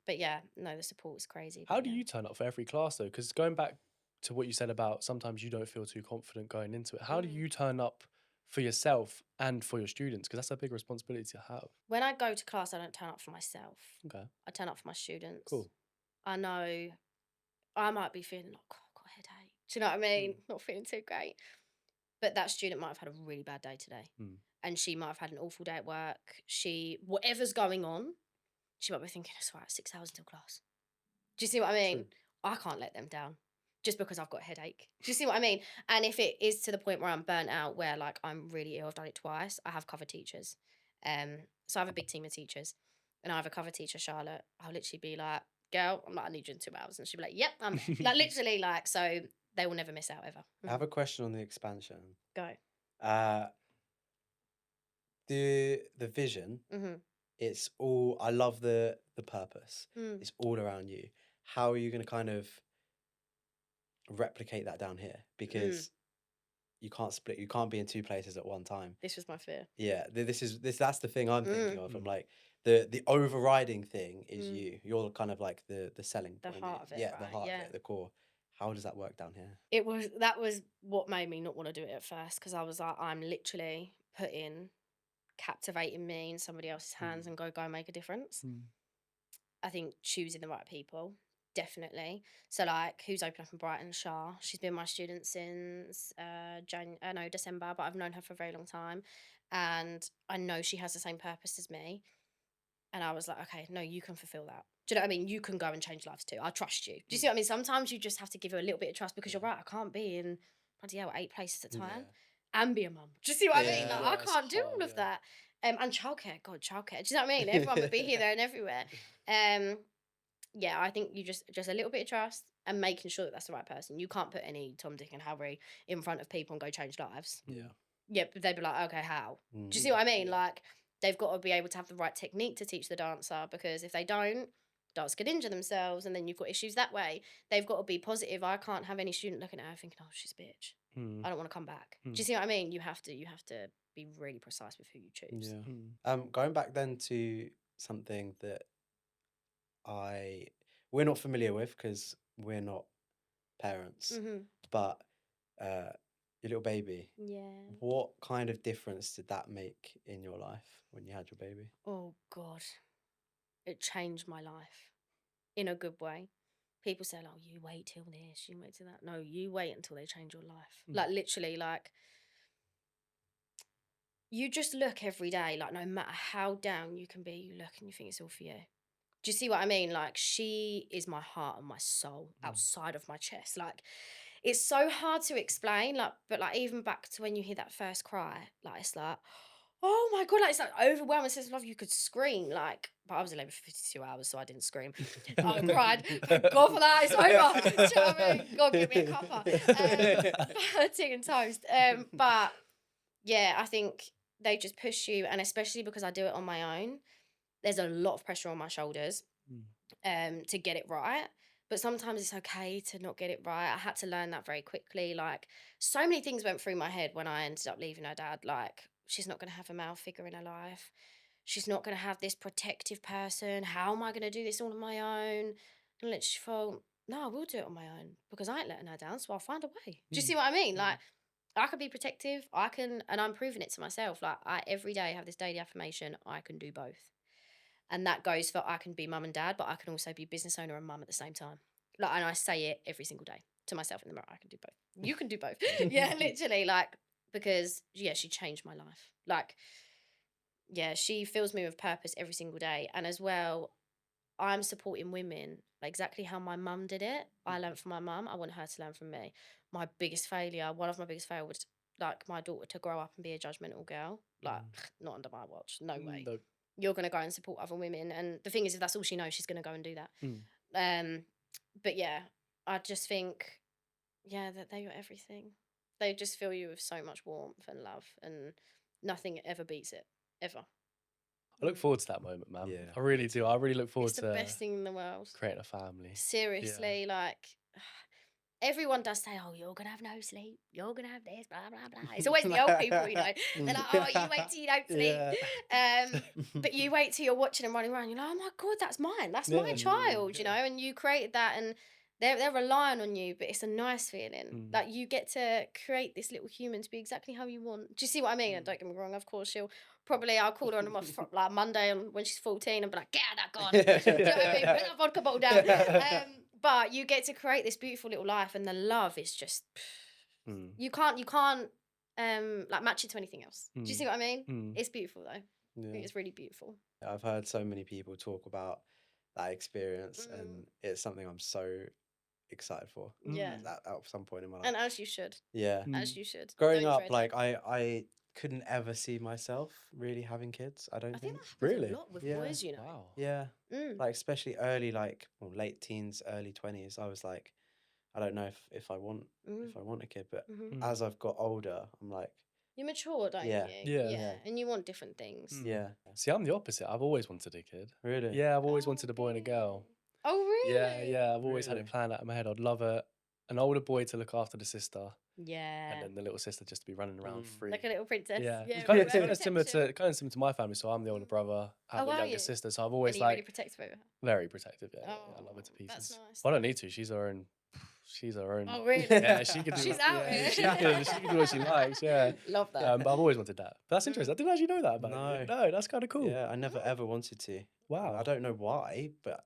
But yeah, no, the support is crazy. How but do yeah. you turn up for every class though? Because going back to what you said about sometimes you don't feel too confident going into it, how do you turn up for yourself and for your students? Because that's a big responsibility to have. When I go to class, I don't turn up for myself. Okay. I turn up for my students. Cool. I know I might be feeling like, "Oh, I've got a headache." Do you know what I mean? Not feeling too great. But that student might have had a really bad day today. And she might have had an awful day at work. Whatever's going on, she might be thinking, "It's right, 6 hours until class." Do you see what I mean? I can't let them down just because I've got a headache. Do you see what I mean? And if it is to the point where I'm burnt out, where like I'm really ill, I've done it twice, I have cover teachers. So I have a big team of teachers. And I have a cover teacher, Charlotte. I'll literally be like, "Girl, I'm like, I need you in 2 hours." And she'll be like, "Yep, I'm there." Like, literally, like, so they will never miss out ever. I have a question on the expansion. Go. The vision, it's all, I love the purpose. It's all around you. How are you going to kind of replicate that down here? Because you can't be in 2 places at one time. This was my fear. Yeah, that's the thing I'm thinking of. I'm like, the overriding thing is you're kind of like the selling The point. heart of it, Yeah, the right, heart yeah. of it, the core. How does that work down here? That was what made me not want to do it at first, because I was like, I'm literally captivating me in somebody else's hands and go and make a difference. I think choosing the right people, definitely. So like, who's open up in Brighton? Shah. She's been my student since December, but I've known her for a very long time, and I know she has the same purpose as me. And I was like, okay, no, you can fulfill that. Do you know what I mean? You can go and change lives too. I trust you. Do you see what I mean? Sometimes you just have to give her a little bit of trust, because you're right, I can't be in bloody hell 8 places at a time and be a mum. Do you see what I mean? Like, I can't do all of that. And childcare, God, childcare. Do you know what I mean? Everyone would be here, there, and everywhere. yeah, I think you just a little bit of trust and making sure that that's the right person. You can't put any Tom, Dick, and Harry in front of people and go change lives. Yeah. Yeah, but they'd be like, okay, how? Do you see what I mean? Like, they've got to be able to have the right technique to teach the dancer, because if they don't, dance could injure themselves, and then you've got issues that way. They've got to be positive. I can't have any student looking at her thinking, oh, she's a bitch. I don't want to come back. Do you see what I mean? You have to be really precise with who you choose. Yeah. Going back then to something that we're not familiar with because we're not parents, but your little baby. Yeah. What kind of difference did that make in your life when you had your baby? Oh God, it changed my life in a good way. People say, "Oh, you wait till this, you wait till that." No, you wait until they change your life. Like literally, like you just look every day. Like no matter how down you can be, you look and you think it's all for you. Do you see what I mean? Like, she is my heart and my soul outside of my chest. Like, it's so hard to explain. Like, but like even back to when you hear that first cry, like it's like, oh my God, like it's like overwhelming sense of love. You could scream, like, but I was in labour for 52 hours, so I didn't scream. I cried. Thank God for that. It's over. Do you know what I mean? God, give me a cuppa. Tea and toast. But yeah, I think they just push you, and especially because I do it on my own, there's a lot of pressure on my shoulders to get it right. But sometimes it's okay to not get it right. I had to learn that very quickly. Like, so many things went through my head when I ended up leaving her dad. Like, she's not going to have a male figure in her life. She's not going to have this protective person. How am I going to do this all on my own? And literally thought, no, I will do it on my own because I ain't letting her down, so I'll find a way. Do you see what I mean? Like, I can be protective. I can, and I'm proving it to myself. Like, I every day have this daily affirmation, I can do both. And that goes for I can be mum and dad, but I can also be business owner and mum at the same time. Like, and I say it every single day to myself in the mirror. I can do both. You can do both. Yeah, literally. Like, because yeah, she changed my life. Like, yeah, she fills me with purpose every single day. And as well, I'm supporting women like exactly how my mum did it. I learned from my mum. I want her to learn from me. My biggest failure, one of my biggest failures was like my daughter to grow up and be a judgmental girl. Like, not under my watch. No way. No. You're going to go and support other women. And the thing is, if that's all she knows, she's going to go and do that. But yeah, I just think, yeah, that they are everything. They just fill you with so much warmth and love, and nothing ever beats it, ever. I look forward to that moment, man. Yeah. I really do. I really look forward It's the to best thing in the world. creating a family. Seriously, like, everyone does say, oh, you're going to have no sleep. You're going to have this, blah, blah, blah. It's always the old people, you know. They're like, oh, you wait till you don't sleep. But you wait till you're watching them running around. You're like, oh, my God, that's mine. That's my child, you know. And you created that, and they're relying on you, but it's a nice feeling. Like, you get to create this little human to be exactly how you want. Do you see what I mean? And don't get me wrong, of course, I'll call her on like Monday when she's 14 and be like, get out of that garden. Do you know what I mean? Put that vodka bottle down. But you get to create this beautiful little life, and the love is just you can't like match it to anything else. Do you see what I mean? It's beautiful though. Yeah. I think it's really beautiful. I've heard so many people talk about that experience, and it's something I'm so excited for. Yeah. At some point in my life. And as you should. Yeah. As you should. Growing Don't up, dread like it. I couldn't ever see myself really having kids. I don't I think think. that happens Really? a lot with Yeah. boys, you know. Wow. Yeah. Mm. Like especially early, late teens, early 20s. I was like, I don't know if I want a kid, but as I've got older, I'm like, You mature, don't Yeah. you? Yeah. And you want different things. yeah, See, I'm the opposite. I've always wanted a kid. really, Yeah, I've always wanted a boy and a girl. Oh, really? Yeah. I've always had Really? it planned out in my head. I'd love an older boy to look after the sister, Yeah. and then the little sister just to be running around free. Like a little princess. Yeah, Yeah. kind very of similar protection. to my family. So I'm the older brother. I have Oh, a are younger you? sister, so I've And always are you really like protective over her? very protective. Yeah, Oh, I love her to pieces. that's nice. Well, I don't need to. She's her own. She's her own. Oh, really? Yeah, she can do. She's out yeah, here. she can do what she likes. Yeah. Love that. But I've always wanted that. But that's interesting. I didn't actually know that about No. you. No, that's kind of cool. yeah. I never ever wanted to. Wow. I don't know why, but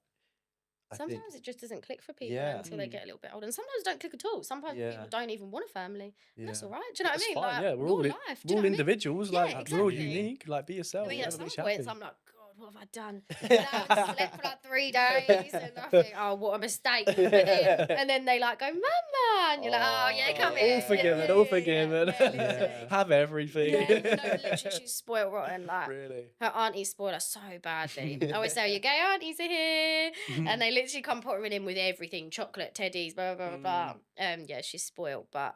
I think Sometimes it just doesn't click for people Yeah. until they get a little bit older. And sometimes it don't click at all. Sometimes Yeah. people don't even want a family. And that's Yeah. all right. Do you know what It's I mean? fine. Like, Yeah, we're your all life. Do you we're all know what I mean? individuals. Yeah, Like we're all exactly. unique. Like be yourself. I mean, yeah, at some makes you points, happy. I'm like, God, what have I done? And I haven't slept for like 3 days, and I think, oh, what a mistake. And then they like go, Mama, and you're like, oh yeah, come here. All forgiven, all forgiven. Literally. Have everything. Yeah, no, literally, she's spoiled rotten. Like, Really? her aunties spoil her so badly. I always say, your gay aunties are here. And they literally come pottering in with everything, chocolate, teddies, blah, blah, blah, blah. Yeah, she's spoiled, but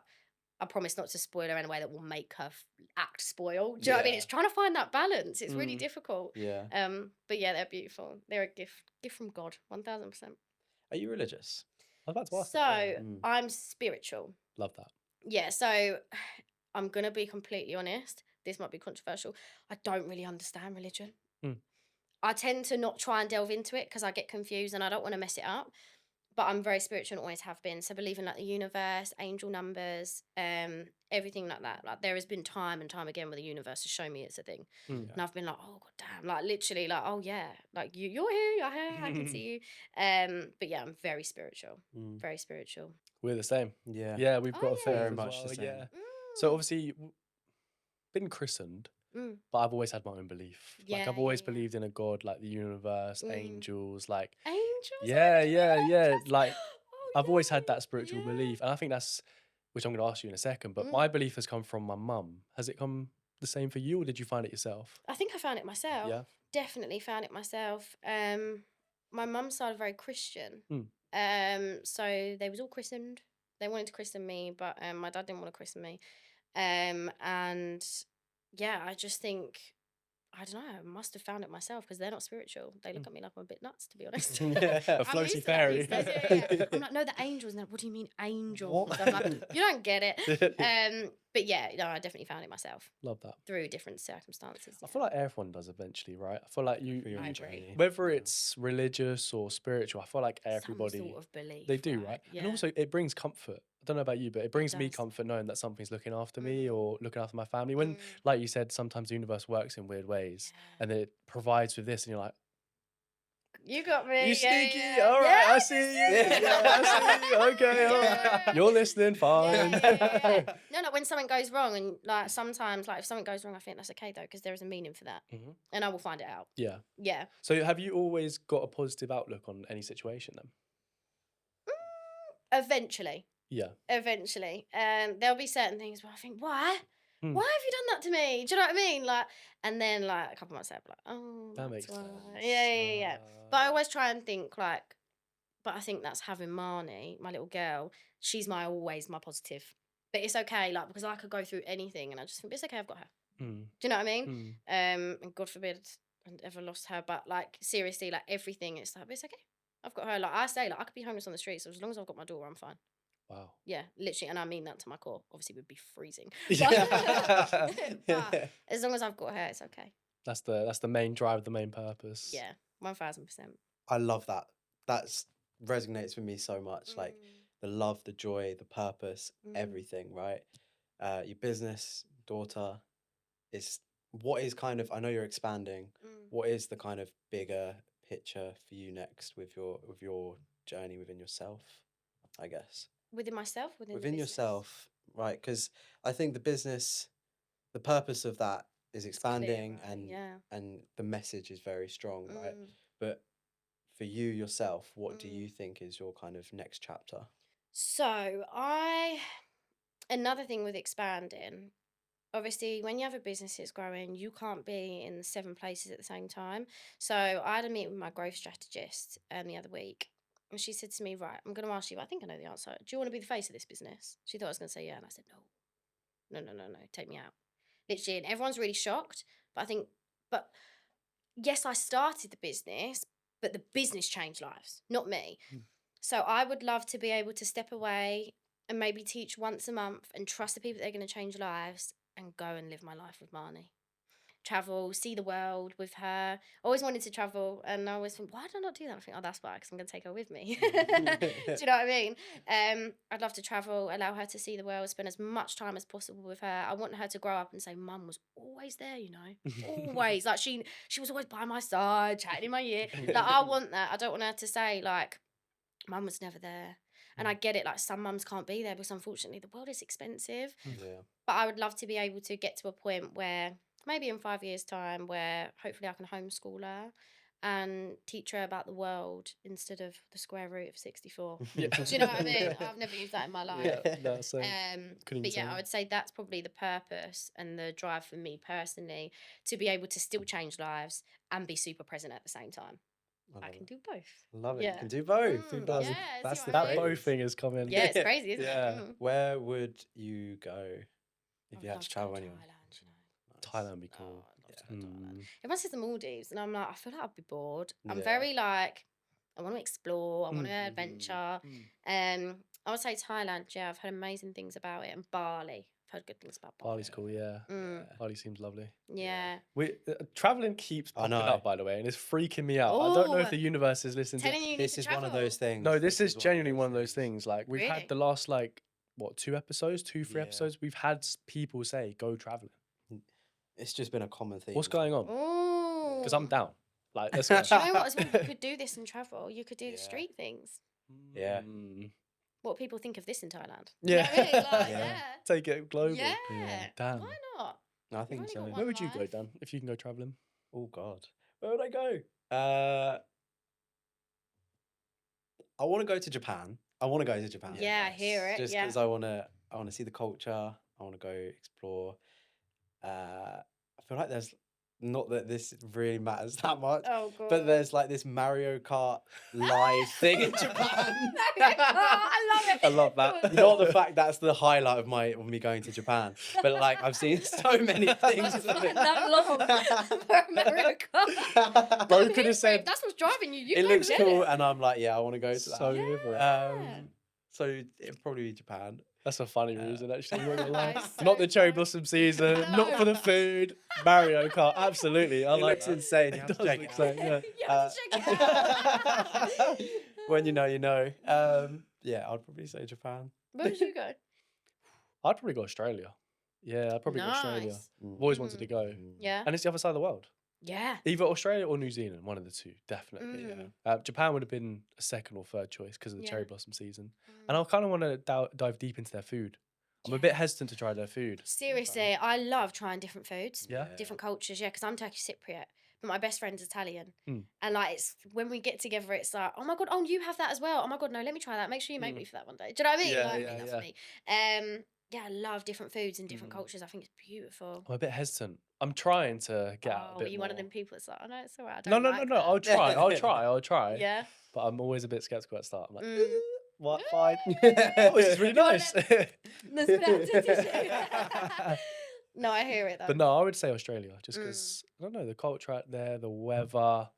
I promise not to spoil her in a way that will make her act spoiled. Do you know what I mean? Yeah. It's trying to find that balance. It's really difficult. Yeah. But yeah, they're beautiful. They're a gift from God, 1000%. Are you religious? I was about to ask So that. I'm spiritual. Love that. Yeah, so I'm going to be completely honest. This might be controversial. I don't really understand religion. I tend to not try and delve into it because I get confused and I don't want to mess it up. But I'm very spiritual and always have been. So believe in like the universe, angel numbers, everything like that. Like there has been time and time again where the universe has shown me it's a thing. And I've been like, oh god damn, like literally like, oh yeah, like you're here, I can see you. But yeah, I'm very spiritual. Very spiritual. We're the same. Yeah. Yeah, we've got a yeah. faith Very as much well, the same. Yeah. So obviously, been christened, but I've always had my own belief. Like Yeah, I've always yeah. believed in a God, like the universe, angels, like Angels? yeah. Like Oh, I've always had yeah, that spiritual yeah. belief, and I think that's, which I'm going to ask you in a second. But my belief has come from my mum. Has it come the same for you, or did you find it yourself? I think I found it myself. Yeah. Definitely found it myself. My mum's side are very Christian. So they was all christened. They wanted to christen me, but my dad didn't want to christen me. And yeah, I just think, I don't know, I must have found it myself because they're not spiritual. They look at me like I'm a bit nuts, to be honest. A I'm floaty used to that fairy. these days, yeah. I'm like, no, the angels. And they're like, what do you mean angels? I'm like, you don't get it. But yeah, no, I definitely found it myself Love that. through different circumstances. I feel like everyone does eventually, right? I feel like you, your I own agree. journey. whether it's religious or spiritual, I feel like everybody, Some sort of belief. they do, right? Yeah. And also it brings comfort. I don't know about you, but it brings me does. comfort knowing that something's looking after me or looking after my family. When, like you said, sometimes the universe works in weird ways and it provides with this and you're like, You got me. you yeah, sneaky, yeah. all right, Yeah, I see you. Yeah, I see you. Okay, all right. You're listening, fine. yeah. No, when something goes wrong, and like sometimes, like if something goes wrong, I think that's okay though, because there is a meaning for that, and I will find it out. Yeah. Yeah. So have you always got a positive outlook on any situation then? Eventually. Yeah. Eventually. There'll be certain things where I think, why? Why have you done that to me? Do you know what I mean? Like, and then like a couple months later, like, oh, That that's makes why. sense. Yeah. But I always try and think like, but I think that's having Marnie, my little girl. She's always my positive. But it's okay, like, because I could go through anything, and I just think it's okay. I've got her. Do you know what I mean? And God forbid I ever lost her, but like seriously, like everything, it's like it's okay. I've got her. Like I say, like I could be homeless on the street, so as long as I've got my daughter, I'm fine. Wow. Yeah, literally, and I mean that to my core. Obviously, we'd be freezing. Yeah. But as long as I've got her, it's okay. That's the main drive, the main purpose. Yeah, 1000%. I love that. That's resonates with me so much. Like the love, the joy, the purpose, everything, right? Your business, daughter, is what is kind of, I know you're expanding. What is the kind of bigger picture for you next with your journey within yourself, I guess? Within myself, within the business? Yourself, right? Because I think the business, the purpose of that is expanding, right? and the message is very strong, right? But for you yourself, what do you think is your kind of next chapter? So another thing with expanding, obviously when you have a business that's growing, you can't be in 7 places at the same time. So I had a meeting with my growth strategist the other week, and she said to me, right, I'm going to ask you, I think I know the answer. Do you want to be the face of this business? She thought I was going to say yeah, and I said no, take me out. Literally, and everyone's really shocked, but yes, I started the business, but the business changed lives, not me. So I would love to be able to step away and maybe teach once a month and trust the people that are going to change lives and go and live my life with Marnie. Travel, see the world with her. I always wanted to travel, and I always think, why did I not do that? I think, oh, that's why, because I'm going to take her with me. Do you know what I mean? I'd love to travel, allow her to see the world, spend as much time as possible with her. I want her to grow up and say, Mum was always there, you know, always. Like she was always by my side, chatting in my ear. Like I want that. I don't want her to say like, Mum was never there. And I get it, like some mums can't be there because unfortunately the world is expensive. Yeah. But I would love to be able to get to a point where maybe in 5 years' time, where hopefully I can homeschool her and teach her about the world instead of the square root of 64. Yeah. Do you know what I mean? I've never used that in my life. Yeah, no, same. Couldn't But even yeah, say I would say that's probably the purpose and the drive for me personally, to be able to still change lives and be super present at the same time. I can do both. Love it. Yeah. You can do both. Mm, That's, yeah, that's see the what I that mean? bow thing is coming. Yeah, it's crazy, isn't Yeah. it? Mm. Where would you go if I'd you had love to go travel to anywhere? Thailand, you know. Nice. Thailand would be Oh, cool. I'd love to go to Thailand. Mm. Everyone says the Maldives, and I'm like, I feel like I'd be bored. I'm Yeah. very like, I want to explore, I want to Mm. adventure. I would say Thailand. Yeah, I've heard amazing things about it, and Bali. I've heard good things about Bali. Bali's cool, yeah. Mm. Bali seems lovely. Yeah. Traveling keeps I popping know. up, by the way, and it's freaking me out. I don't know if Oh, the universe is listening telling to. you, you need This to is one of travel. those things. No, this is one of genuinely those one of those things. Like we've Really? had the last like what 2 episodes, 2, 3 Yeah. episodes. We've had people say go traveling. It's just been a common theme. What's going on? Oh. Because I'm down. Like let's Do go. you know what? As well, you could do this and travel. You could do the Yeah. street things. Yeah. Mm. What people think of this in Thailand. Yeah. You know what I mean? Like, Yeah. yeah. Take it global. Yeah. Damn. Why not? I think only so. got one Where would you go, life. Dan? If you can go traveling? Oh God, where would I go? I want to go to Japan. I want to go to Japan. Yeah, I hear it. Just Yeah. because I want to see the culture. I want to go explore. I feel like there's not that this really matters that much, Oh god. but there's like this Mario Kart live thing in Japan. I love it. I love that. Not the fact that's the highlight of me going to Japan, but like I've seen so many things. It's not that long for America. Bro I'm could here have for said- it. That's what's driving you. You It go looks get cool, it. and I'm like, yeah, I want to go to So that. here for it. Yeah. So it'd probably be Japan. That's a funny reason, actually. Not, gonna lie. Nice. Not the cherry So blossom season, No. not for the food. Mario Kart, absolutely. I It like looks that. insane. You It have to does check look it so- out. yeah. You have to check it out. When you know, you know. Yeah, I'd probably say Japan. Where would you go? I'd probably go Australia. Yeah, I'd probably go Australia. Nice. I've always wanted to go. Yeah. And it's the other side of the world. Yeah. Either Australia or New Zealand, one of the two, definitely. Mm. Japan would have been a second or third choice because of the cherry Yeah. blossom season. Mm. And I kind of want to dive deep into their food. I'm a bit hesitant to try their food. Seriously, I love trying different foods, Yeah. different cultures. Yeah, because I'm Turkish Cypriot, but my best friend's Italian, Mm. and like it's when we get together, it's like, oh my god, oh you have that as well. Oh my god, no, let me try that. Make sure you make me for that one day. Do you know what I mean? Yeah, Like, yeah, that's yeah. me. Yeah, I love different foods and different Mm. cultures. I think it's beautiful. I'm a bit hesitant. I'm trying to get out a Oh, bit are you more. one of them people that's like, oh no, it's all right. I No, don't no, like no. that. I'll try. I'll try. Yeah. But I'm always a bit skeptical at the start. I'm like, Mm. what? Fine. Oh, this is really Go on nice. Let's put it out to tissue. No, I hear it though. But no, I would say Australia, just Mm. because I don't know the culture out there, the weather,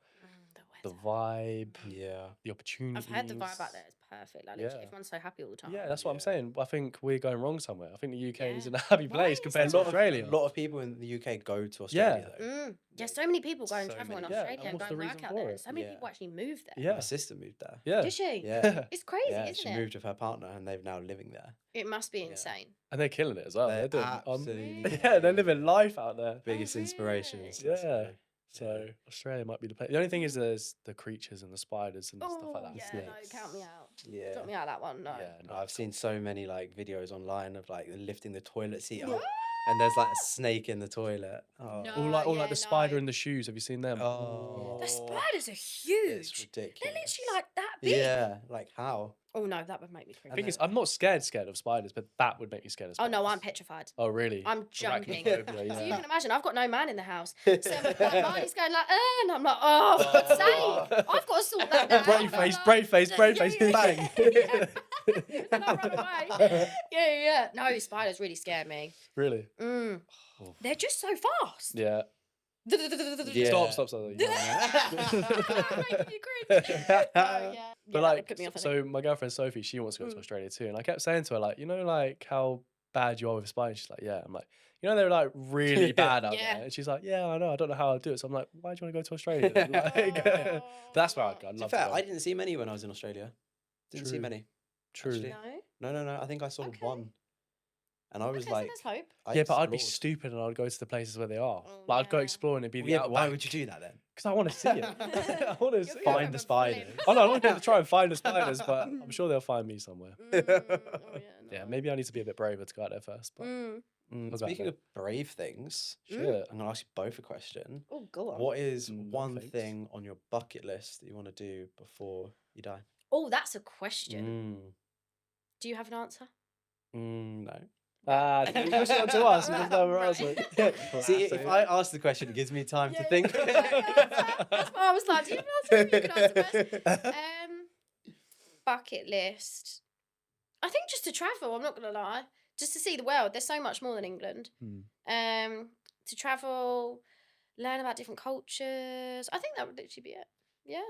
The the weather. vibe, Yeah. the opportunities. I've heard the vibe out there is perfect. Like literally, Yeah. everyone's so happy all the time. Yeah, that's what I'm Yeah. saying. I think we're going wrong somewhere. I think the UK is Yeah. in a happy Why place is compared that? to A lot of- Australia. A lot of people in the UK go to Australia though. Yeah, so many people go and So travel in many. Yeah, Australia and and what's go the and reason work out for there. it? And so many Yeah. people actually move there. Yeah. My sister moved there. Yeah. Did she? Yeah. It's crazy, Yeah, isn't she it? moved with her partner and they've now living there. It must be Yeah. insane. And they're killing it as well. They're doing absolutely yeah, they're living life out there. Biggest really? inspirations. Yeah. So Australia might be the place. The only thing is there's the creatures and the spiders and stuff like Oh, that. yeah, Snakes. no, count me out. Yeah. Drop me out that one, no. Yeah, no. I've seen so many like videos online of like lifting the toilet seat up and there's like a snake in the toilet. Oh, No. All like yeah, the spider no. in the shoes. Have you seen them? Oh. The spiders are it's huge. ridiculous. They're literally like that big. Yeah, like how? Oh no, that would make me The creepy. thing is, I'm not scared of spiders, but that would make me scared of Oh spiders. no, I'm petrified. Oh really? I'm jumping. Arachnophobia, So you yeah. can imagine, I've got no man in the house. So like, Marnie's going like, and I'm like, oh, for God's sake, I've got to sort that out. Brave face, brave face, brave face, bang. And I run away. Yeah. No, spiders really scare me. Really? Mm. Oh. They're just so fast. Yeah. Yeah. Stop. Making you cringe. No, yeah. But that would like, put me off, I think. so my girlfriend Sophie, she wants to go to Mm. Australia too, and I kept saying to her like, you know, like how bad you are with spiders. She's like, yeah. I'm like, you know, they're like really bad out Yeah. there. And she's like, yeah, I know. I don't know how I'll do it. So I'm like, why do you want to go to Australia? then? Like, that's where I'd To be love fair, to go. I didn't see many when I was in Australia. Didn't see True. many. True. actually. No. No. I think I saw Okay. one. And I was Okay, so like, there's hope. I Yeah, but I'd be explored. stupid and I'd go to the places where they are. Oh, Like I'd go yeah. explore and it'd be the Yeah, but why outback. would you do that then? Because I want to see it. I want to You're see forever Find the it. spiders. Flint. Oh no, I'm not going to try and find the spiders, but I'm sure they'll find me somewhere. Oh, yeah, Yeah, no. maybe I need to be a bit braver to go out there first. But I'll go out Speaking there. of brave things, Shit. I'm going to ask you both a question. Oh, go on. What is No one thanks. thing on your bucket list that you want to do before you die? Oh, that's a question. Do you have an answer? No. You push it onto us. You just never Right. answer. See, if I ask the question, it gives me time to think. That's what I was like. Do you have an answer? You can answer first. Bucket list. I think just to travel. I'm not gonna lie. Just to see the world. There's so much more than England. To travel, learn about different cultures. I think that would literally be it. Yeah.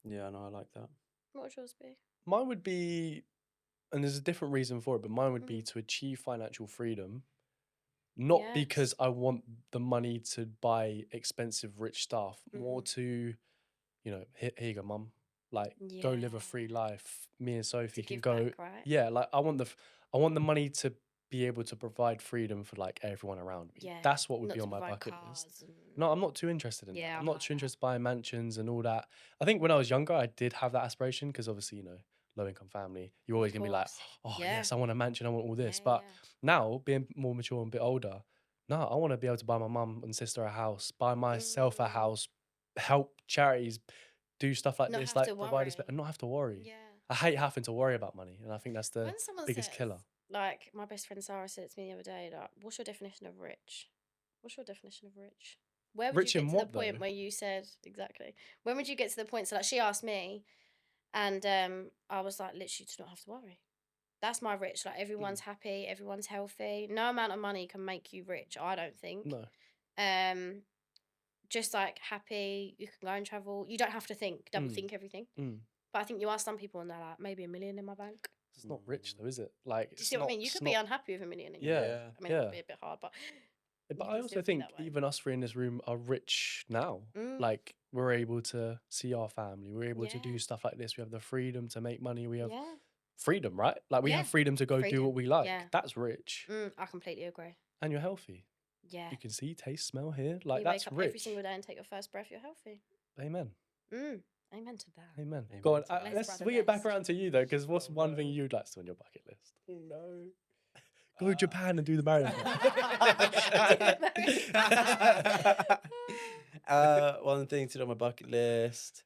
Yeah, no, I like that. What would yours be? Mine would be, and there's a different reason for it, but mine would be to achieve financial freedom. Not Yes. because I want the money to buy expensive, rich stuff, more to, here you go, mum. Like, go live a free life. Me and Sophie To can give go. back, right? Yeah, like I want the money to be able to provide freedom for like everyone around me. Yeah. That's what would Not be to on my provide bucket cars list. and- No, I'm not too interested in Yeah, that. I'm I'm not like too that. interested in buying mansions and all that. I think when I was younger, I did have that aspiration because obviously, low income family, you're always gonna be like, course. oh Yeah. yes, I want a mansion, I want all this. Yeah, But yeah. now, being more mature and a bit older, no, I want to be able to buy my mum and sister a house, buy myself a house, help charities, do stuff like Not this, have like to provide worry. and not have to worry. Yeah. I hate having to worry about money, and I think that's the When someone biggest says, killer. like my best friend Sarah said it to me the other day, like, what's your definition of rich? What's your definition of rich? Where would Rich you in get to what, the point though? where you said exactly? When would you get to the point? So like she asked me, and I was like, literally to not have to worry. That's my rich. Like everyone's happy, everyone's healthy. No amount of money can make you rich, I don't think. No. Just like happy, you can go and travel. You don't have to double think everything. But I think you ask some people and they're like, maybe $1 million in my bank. It's not rich though, is it? Like, Do you see what I mean? You could be unhappy with $1 million in your Yeah, bank. I mean, it would be a bit hard, but But you I can also still think that way. even us three in this room are rich now. Like, we're able to see our family. We're able to do Yeah. stuff like this. We have the freedom to make money. We have Yeah. freedom, right? Like, we Yeah. have freedom to go do Freedom. what we like. Yeah. That's rich. I completely agree. And you're healthy. Yeah. You can see, taste, smell, hear. Like, You that's wake up rich. every single day and take your first breath, you're healthy. Amen. Amen to that. Amen. Amen Go on. to that. Let's Brother, swing it back bless. around to you, though, because what's one thing you'd like to do on your bucket list? No. Go to Japan and do the marathon. One thing to do on my bucket list.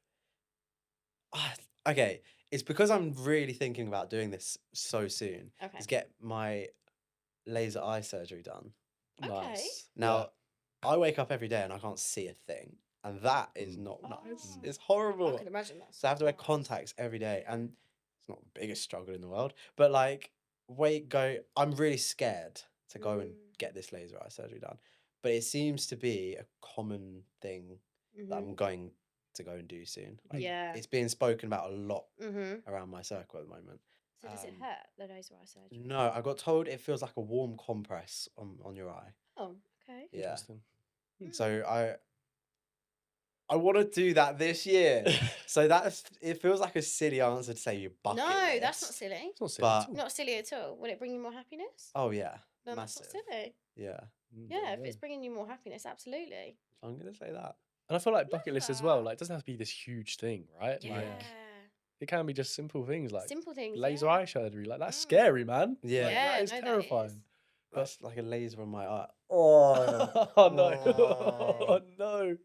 Okay, it's because I'm really thinking about doing this so soon. Okay. Is get my laser eye surgery done. Okay. Nice. Now, I wake up every day and I can't see a thing, and that is not nice. It's I horrible. can imagine that. So I have to wear contacts every day, and it's not the biggest struggle in the world. But like, I'm really scared to go and get this laser eye surgery done. But it seems to be a common thing that I'm going to go and do soon. Like, Yeah. it's being spoken about a lot around my circle at the moment. So does it hurt, the laser eye surgery? No, I got told it feels like a warm compress on your eye. Oh, okay. Yeah. Interesting. So I want to do that this year. So it feels like a silly answer to say you bucket No, list. that's not silly. It's not silly But- at all. Not silly at all. Will it bring you more happiness? Oh yeah, Then massive. that's not silly. Yeah, Yeah, if it's bringing you more happiness, absolutely. I'm gonna say that. And I feel like bucket list as well, that. like, it doesn't have to be this huge thing, right? Yeah. Like, it can be just simple things like Simple things. laser yeah. eye surgery. Like, that's scary, man. Yeah. Like, Yeah, that is no, that terrifying. is. That's like a laser on my eye. Oh, Oh no! Oh. Oh no!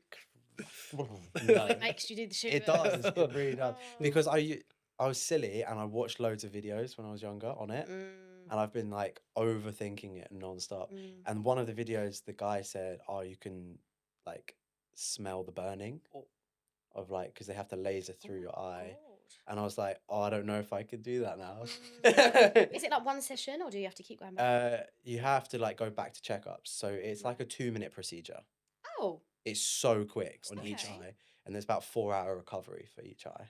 no. It makes you do the shit. It does. It really does. Oh. Because I was silly and I watched loads of videos when I was younger on it, and I've been like overthinking it non-stop. And one of the videos, the guy said, "Oh, you can like smell the burning of like because they have to laser through your eye." And I was like, "Oh, I don't know if I could do that now." Is it like one session or do you have to keep going back? You have to like go back to checkups. So it's like a 2-minute procedure. Oh, It's so quick on each Okay. eye, and there's about 4-hour recovery for each eye.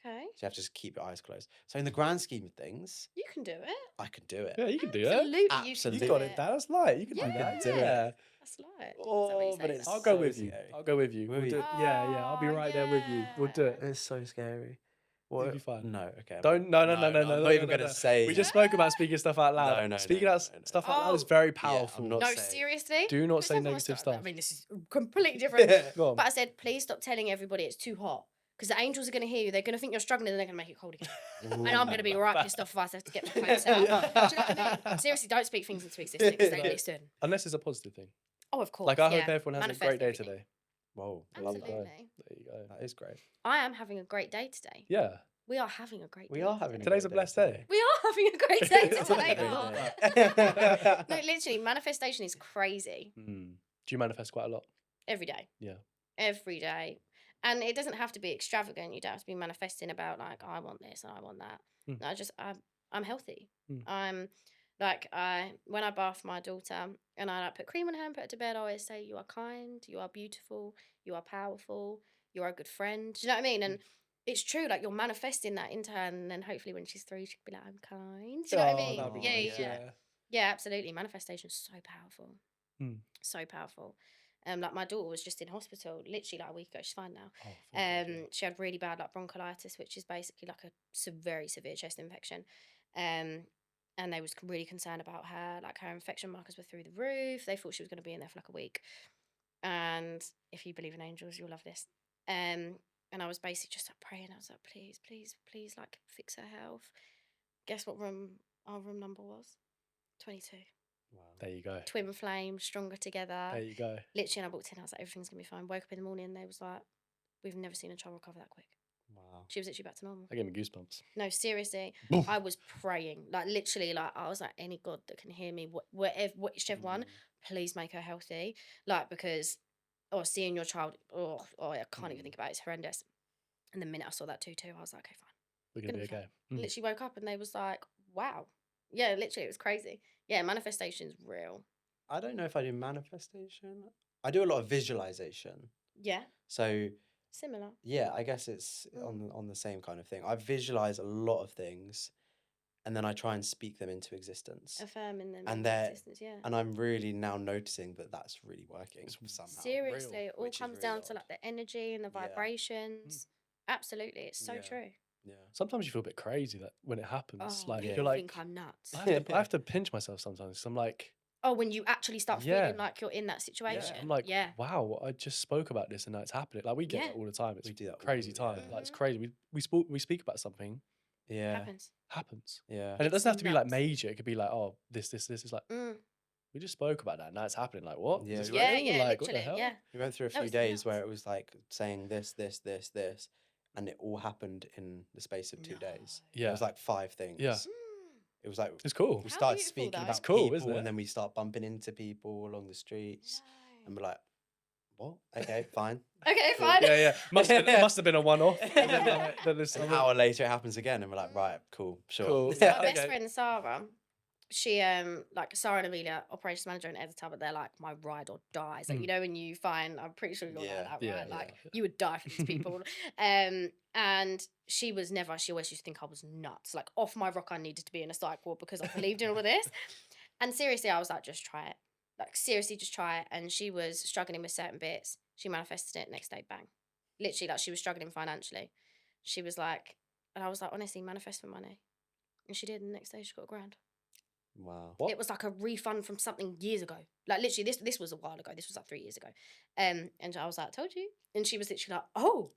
okay. So you have to just keep your eyes closed. So in the grand scheme of things, You can do it. I could do it. Yeah, you can do it. Absolutely, you Absolutely. can You do got it, Dan. That's light. You can Yeah. do that. do it. Yeah. That's light. Oh, but it's I'll go so with you. scary. I'll go with you. Will We'll do you? it. Yeah, I'll be Oh, right there with you. We'll do it. It's so scary. You'll be fine. No, okay. Don't. No. I'm not even going to say. We just spoke about speaking stuff out loud. No, Speaking no. stuff out loud is very Oh. powerful. I'm not No, saying. seriously. Do not Chris, say everyone negative started- stuff. I mean, this is completely different. Go on. But I said, please stop telling everybody it's too hot. Because the angels are going to hear you. They're going to think you're struggling and they're going to make it cold again. And I'm going to be right pissed off if I have to get my coats out. Do you know what I mean? Seriously, don't speak things into existence because they listen. Unless it's a positive thing. Oh, of course. Like, I yeah. hope everyone has Manifest a great day everything. today. Whoa, I love that. Absolutely. There you go. That is great. I am having a great day today. Yeah. We are having a great day. We are having today. Today's a blessed day. We are having a great day today. Today. No, literally, manifestation is crazy. Do you manifest quite a lot? Every day. Yeah. Every day. And it doesn't have to be extravagant. You don't have to be manifesting about like, I want this and I want that. I'm healthy. I'm like, when I bath my daughter and I like put cream on her and put her to bed, I always say, you are kind, you are beautiful, you are powerful, you are a good friend. Do you know what I mean? And it's true, like you're manifesting that into her, and then hopefully when she's 3, she'll be like, I'm kind. Do you know what I mean? that'd be Yeah, nice, yeah, absolutely. Manifestation is so powerful. So powerful. Like my daughter was just in hospital literally like a week ago. She's fine now. She had really bad like bronchiolitis, which is basically like a very severe chest infection. And they was really concerned about her. Like her infection markers were through the roof. They thought she was going to be in there for like a week. And if you believe in angels, you'll love this. And I was basically just like praying. I was like, please, please, please, like fix her health. Guess what our room number was? 22. Wow. There you go. Twin flame, stronger together. There you go. Literally, and I walked in, I was like, everything's going to be fine. Woke up in the morning and they was like, we've never seen a child recover that quick. Wow. She was literally back to normal. That gave me goosebumps. No, seriously. I was praying. Like, literally, like, I was like, any God that can hear me, whichever one, please make her healthy. Like, because, seeing your child, I can't even think about it. It's horrendous. And the minute I saw that too, I was like, okay, fine. We're going to be okay. Literally woke up and they was like, wow. Yeah, literally, it was crazy. Yeah, manifestation's real. I don't know if I do manifestation. I do a lot of visualization. Yeah. So Similar. yeah, I guess it's on the same kind of thing. I visualize a lot of things, and then I try and speak them into existence. Affirming them And into existence, yeah. And I'm really now noticing that that's really working somehow. Seriously, it all which is comes really down to odd. like the energy and the vibrations. Absolutely, it's so true. Yeah. Sometimes you feel a bit crazy that when it happens, like you you're like, think I'm nuts. I have to pinch myself sometimes. 'Cause I'm like, when you actually start feeling like you're in that situation. I'm like, wow, I just spoke about this and now it's happening. Like we get that all the time. It's We do that all crazy the time. time. Like it's crazy. We speak about something. Yeah. Happens. Yeah. And it doesn't have to be like nuts. major. It could be like, oh, this is like, we just spoke about that. Now it's happening. Like what? Yeah. Is this Yeah, real? yeah, Like, what the literally, hell? yeah. We went through a No, few it's days where nuts. it was like saying this, and it all happened in the space of 2 days. Yeah. It was like 5 things. Yeah. It was like It's cool. we How started beautiful, speaking though. about It's cool, people, isn't it? and then we start bumping into people along the streets, and we're like, "What? Okay, fine." Okay, fine. Yeah. Must have been a one-off. And then, there's An something- hour later, it happens again, and we're like, "Right, cool, sure." Cool. So my Okay. best friend Sarah, she like Sarah and Amelia, operations manager and editor, but they're like my ride or dies. Like you know when you find, I'm pretty sure you're like that, right? Yeah, Like you would die for these people. And she was never. She always used to think I was nuts. Like off my rock, I needed to be in a psych ward because I believed in all of this. And seriously, I was like, just try it. Like seriously, just try it. And she was struggling with certain bits. She manifested it next day, bang. Literally, like she was struggling financially. She was like, and I was like, honestly, manifest for money. And she did, and the next day she got $1,000. Wow. What? It was like a refund from something years ago. Like literally, this was a while ago. This was like 3 years ago. And I was like, told you. And she was literally like, oh.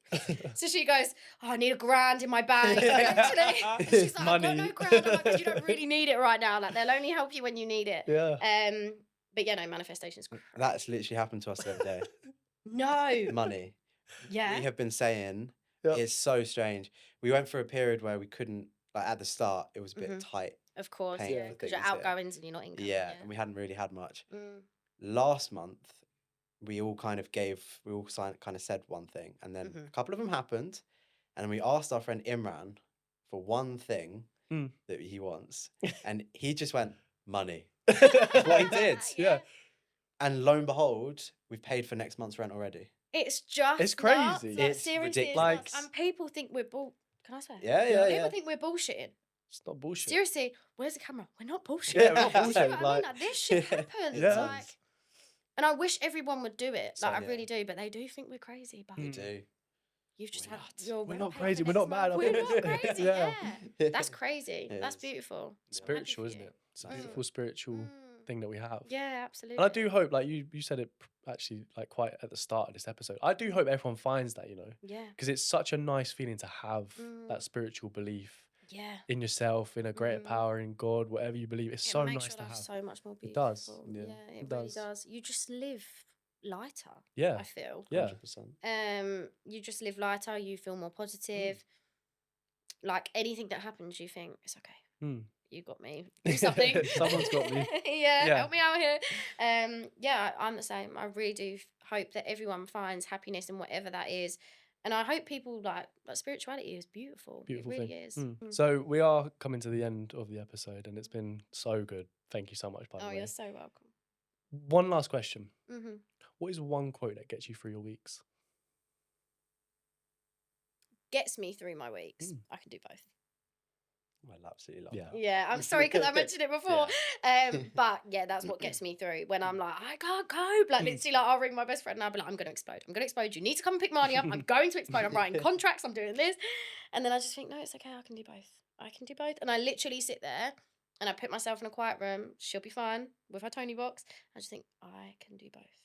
So she goes, I need $1,000 in my bank. Literally. And she's like, I've got no grand. I'm like, but you don't really need it right now. Like they'll only help you when you need it. Yeah. But yeah, no, manifestation's great. That's literally happened to us the other day. No. Money. Yeah. We have been saying Yep. it's so strange. We went through a period where we couldn't, like at the start, it was a bit tight. Of course, paying yeah. for Because you're things, outgoings and you're not income. Yeah, and we hadn't really had much. Mm. Last month, we all kind of said one thing, and then a couple of them happened, and we asked our friend Imran for one thing that he wants, and he just went, money. That's what he did. Yeah. And lo and behold, we've paid for next month's rent already. It's just It's crazy. nuts. Like, It's seriously, ridiculous. it's nuts. And people think we're Can I say? Yeah. People think we're bullshitting. It's not bullshit. Seriously, where's the camera? We're not bullshitting. Yeah, we're not Do you know bullshitting, what I mean? like- Like, this shit happens. Yeah. Like, and I wish everyone would do it. So, Like, I yeah. really do. But they do think we're crazy. But We do. You've just We're had not. your We're rent not paid crazy, for we're next not mad, month. I We're think. not crazy. Yeah. That's crazy. It That's is. beautiful. Spiritual, for isn't you. it? It's a Massive. beautiful spiritual Mm. thing that we have. Yeah, absolutely. And I do hope, like you said it actually like quite at the start of this episode. I do hope everyone finds that, Yeah. because it's such a nice feeling to have Mm. that spiritual belief Yeah. in yourself, in a greater Mhm. power, in God, whatever you believe. It's It so makes nice your to life have. so much more It beautiful. does. Yeah. It It really does. does. You just live lighter. Yeah. I feel. Yeah. 100%. You just live lighter. You feel more positive. Like anything that happens, you think it's okay. Mm. You got me. Do something. Someone's got me. Yeah, Yeah. help me out here. Yeah, I'm the same. I really do hope that everyone finds happiness in whatever that is, and I hope people like spirituality is beautiful. Beautiful it really thing. is. Mm. So we are coming to the end of the episode, and it's been so good. Thank you so much, by the Oh, way. you're so welcome. One last question. Hmm. What is one quote that gets you through your weeks? Gets me through my weeks. I can do both. I absolutely love Yeah. that. Yeah, I'm sorry because I mentioned it before. But yeah, that's what gets me through when I'm like, I can't cope. Like literally, like I'll ring my best friend and I'll be like, I'm gonna explode. I'm gonna explode. You need to come and pick Marnie up. I'm going to explode. I'm writing contracts. I'm doing this, and then I just think, no, it's okay. I can do both. I can do both. And I literally sit there and I put myself in a quiet room. She'll be fine with her Tony box. I just think I can do both.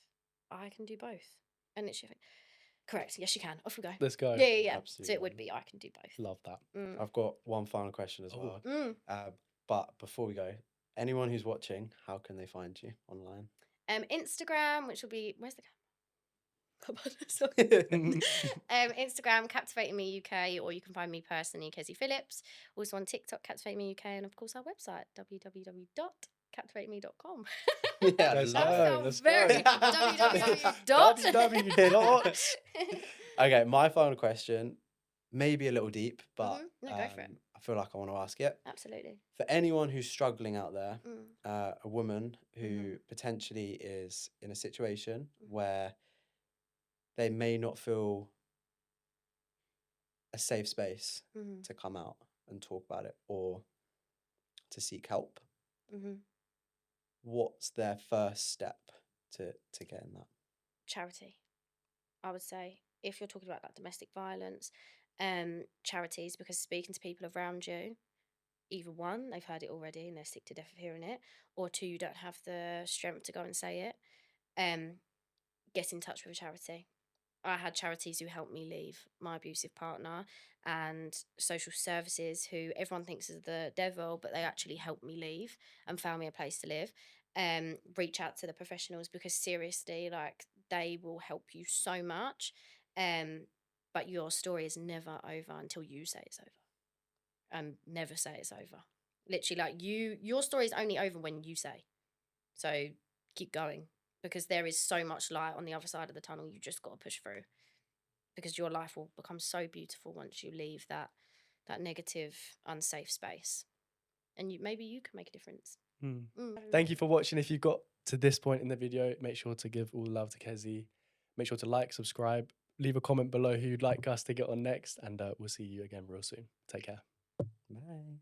I can do both. And it's correct. Yes, you can. Off we go. Let's go. Yeah. Absolutely So it love would it. be I can do both. Love that. I've got one final question as Oh. well. But before we go, anyone who's watching, how can they find you online? Instagram, which will be where's the Instagram, Captivating Me UK, or you can find me personally, Kezi Phillips. Also on TikTok, Captivating Me UK, and of course our website, www.captivateme.com. Yeah, Let's That go. felt Let's very go. www. Okay, my final question, maybe a little deep, but No, go for it. I feel like I want to ask it. Absolutely. For anyone who's struggling out there, a woman who potentially is in a situation where they may not feel a safe space to come out and talk about it or to seek help, what's their first step to get in that? Charity, I would say. If you're talking about like domestic violence, charities, because speaking to people around you, either one, they've heard it already and they're sick to death of hearing it, or two, you don't have the strength to go and say it. Get in touch with a charity. I had charities who helped me leave my abusive partner, and social services who everyone thinks is the devil, but they actually helped me leave and found me a place to live. Reach out to the professionals, because seriously, like they will help you so much. But your story is never over until you say it's over. And never say it's over. Literally, like your story is only over when you say. So keep going, because there is so much light on the other side of the tunnel. You just got to push through, because your life will become so beautiful once you leave that negative, unsafe space, and maybe you can make a difference. Thank you for watching. If you got to this point in the video, make sure to give all love to Kezi. Make sure to like, subscribe, leave a comment below who you'd like us to get on next, and we'll see you again real soon. Take care. Bye.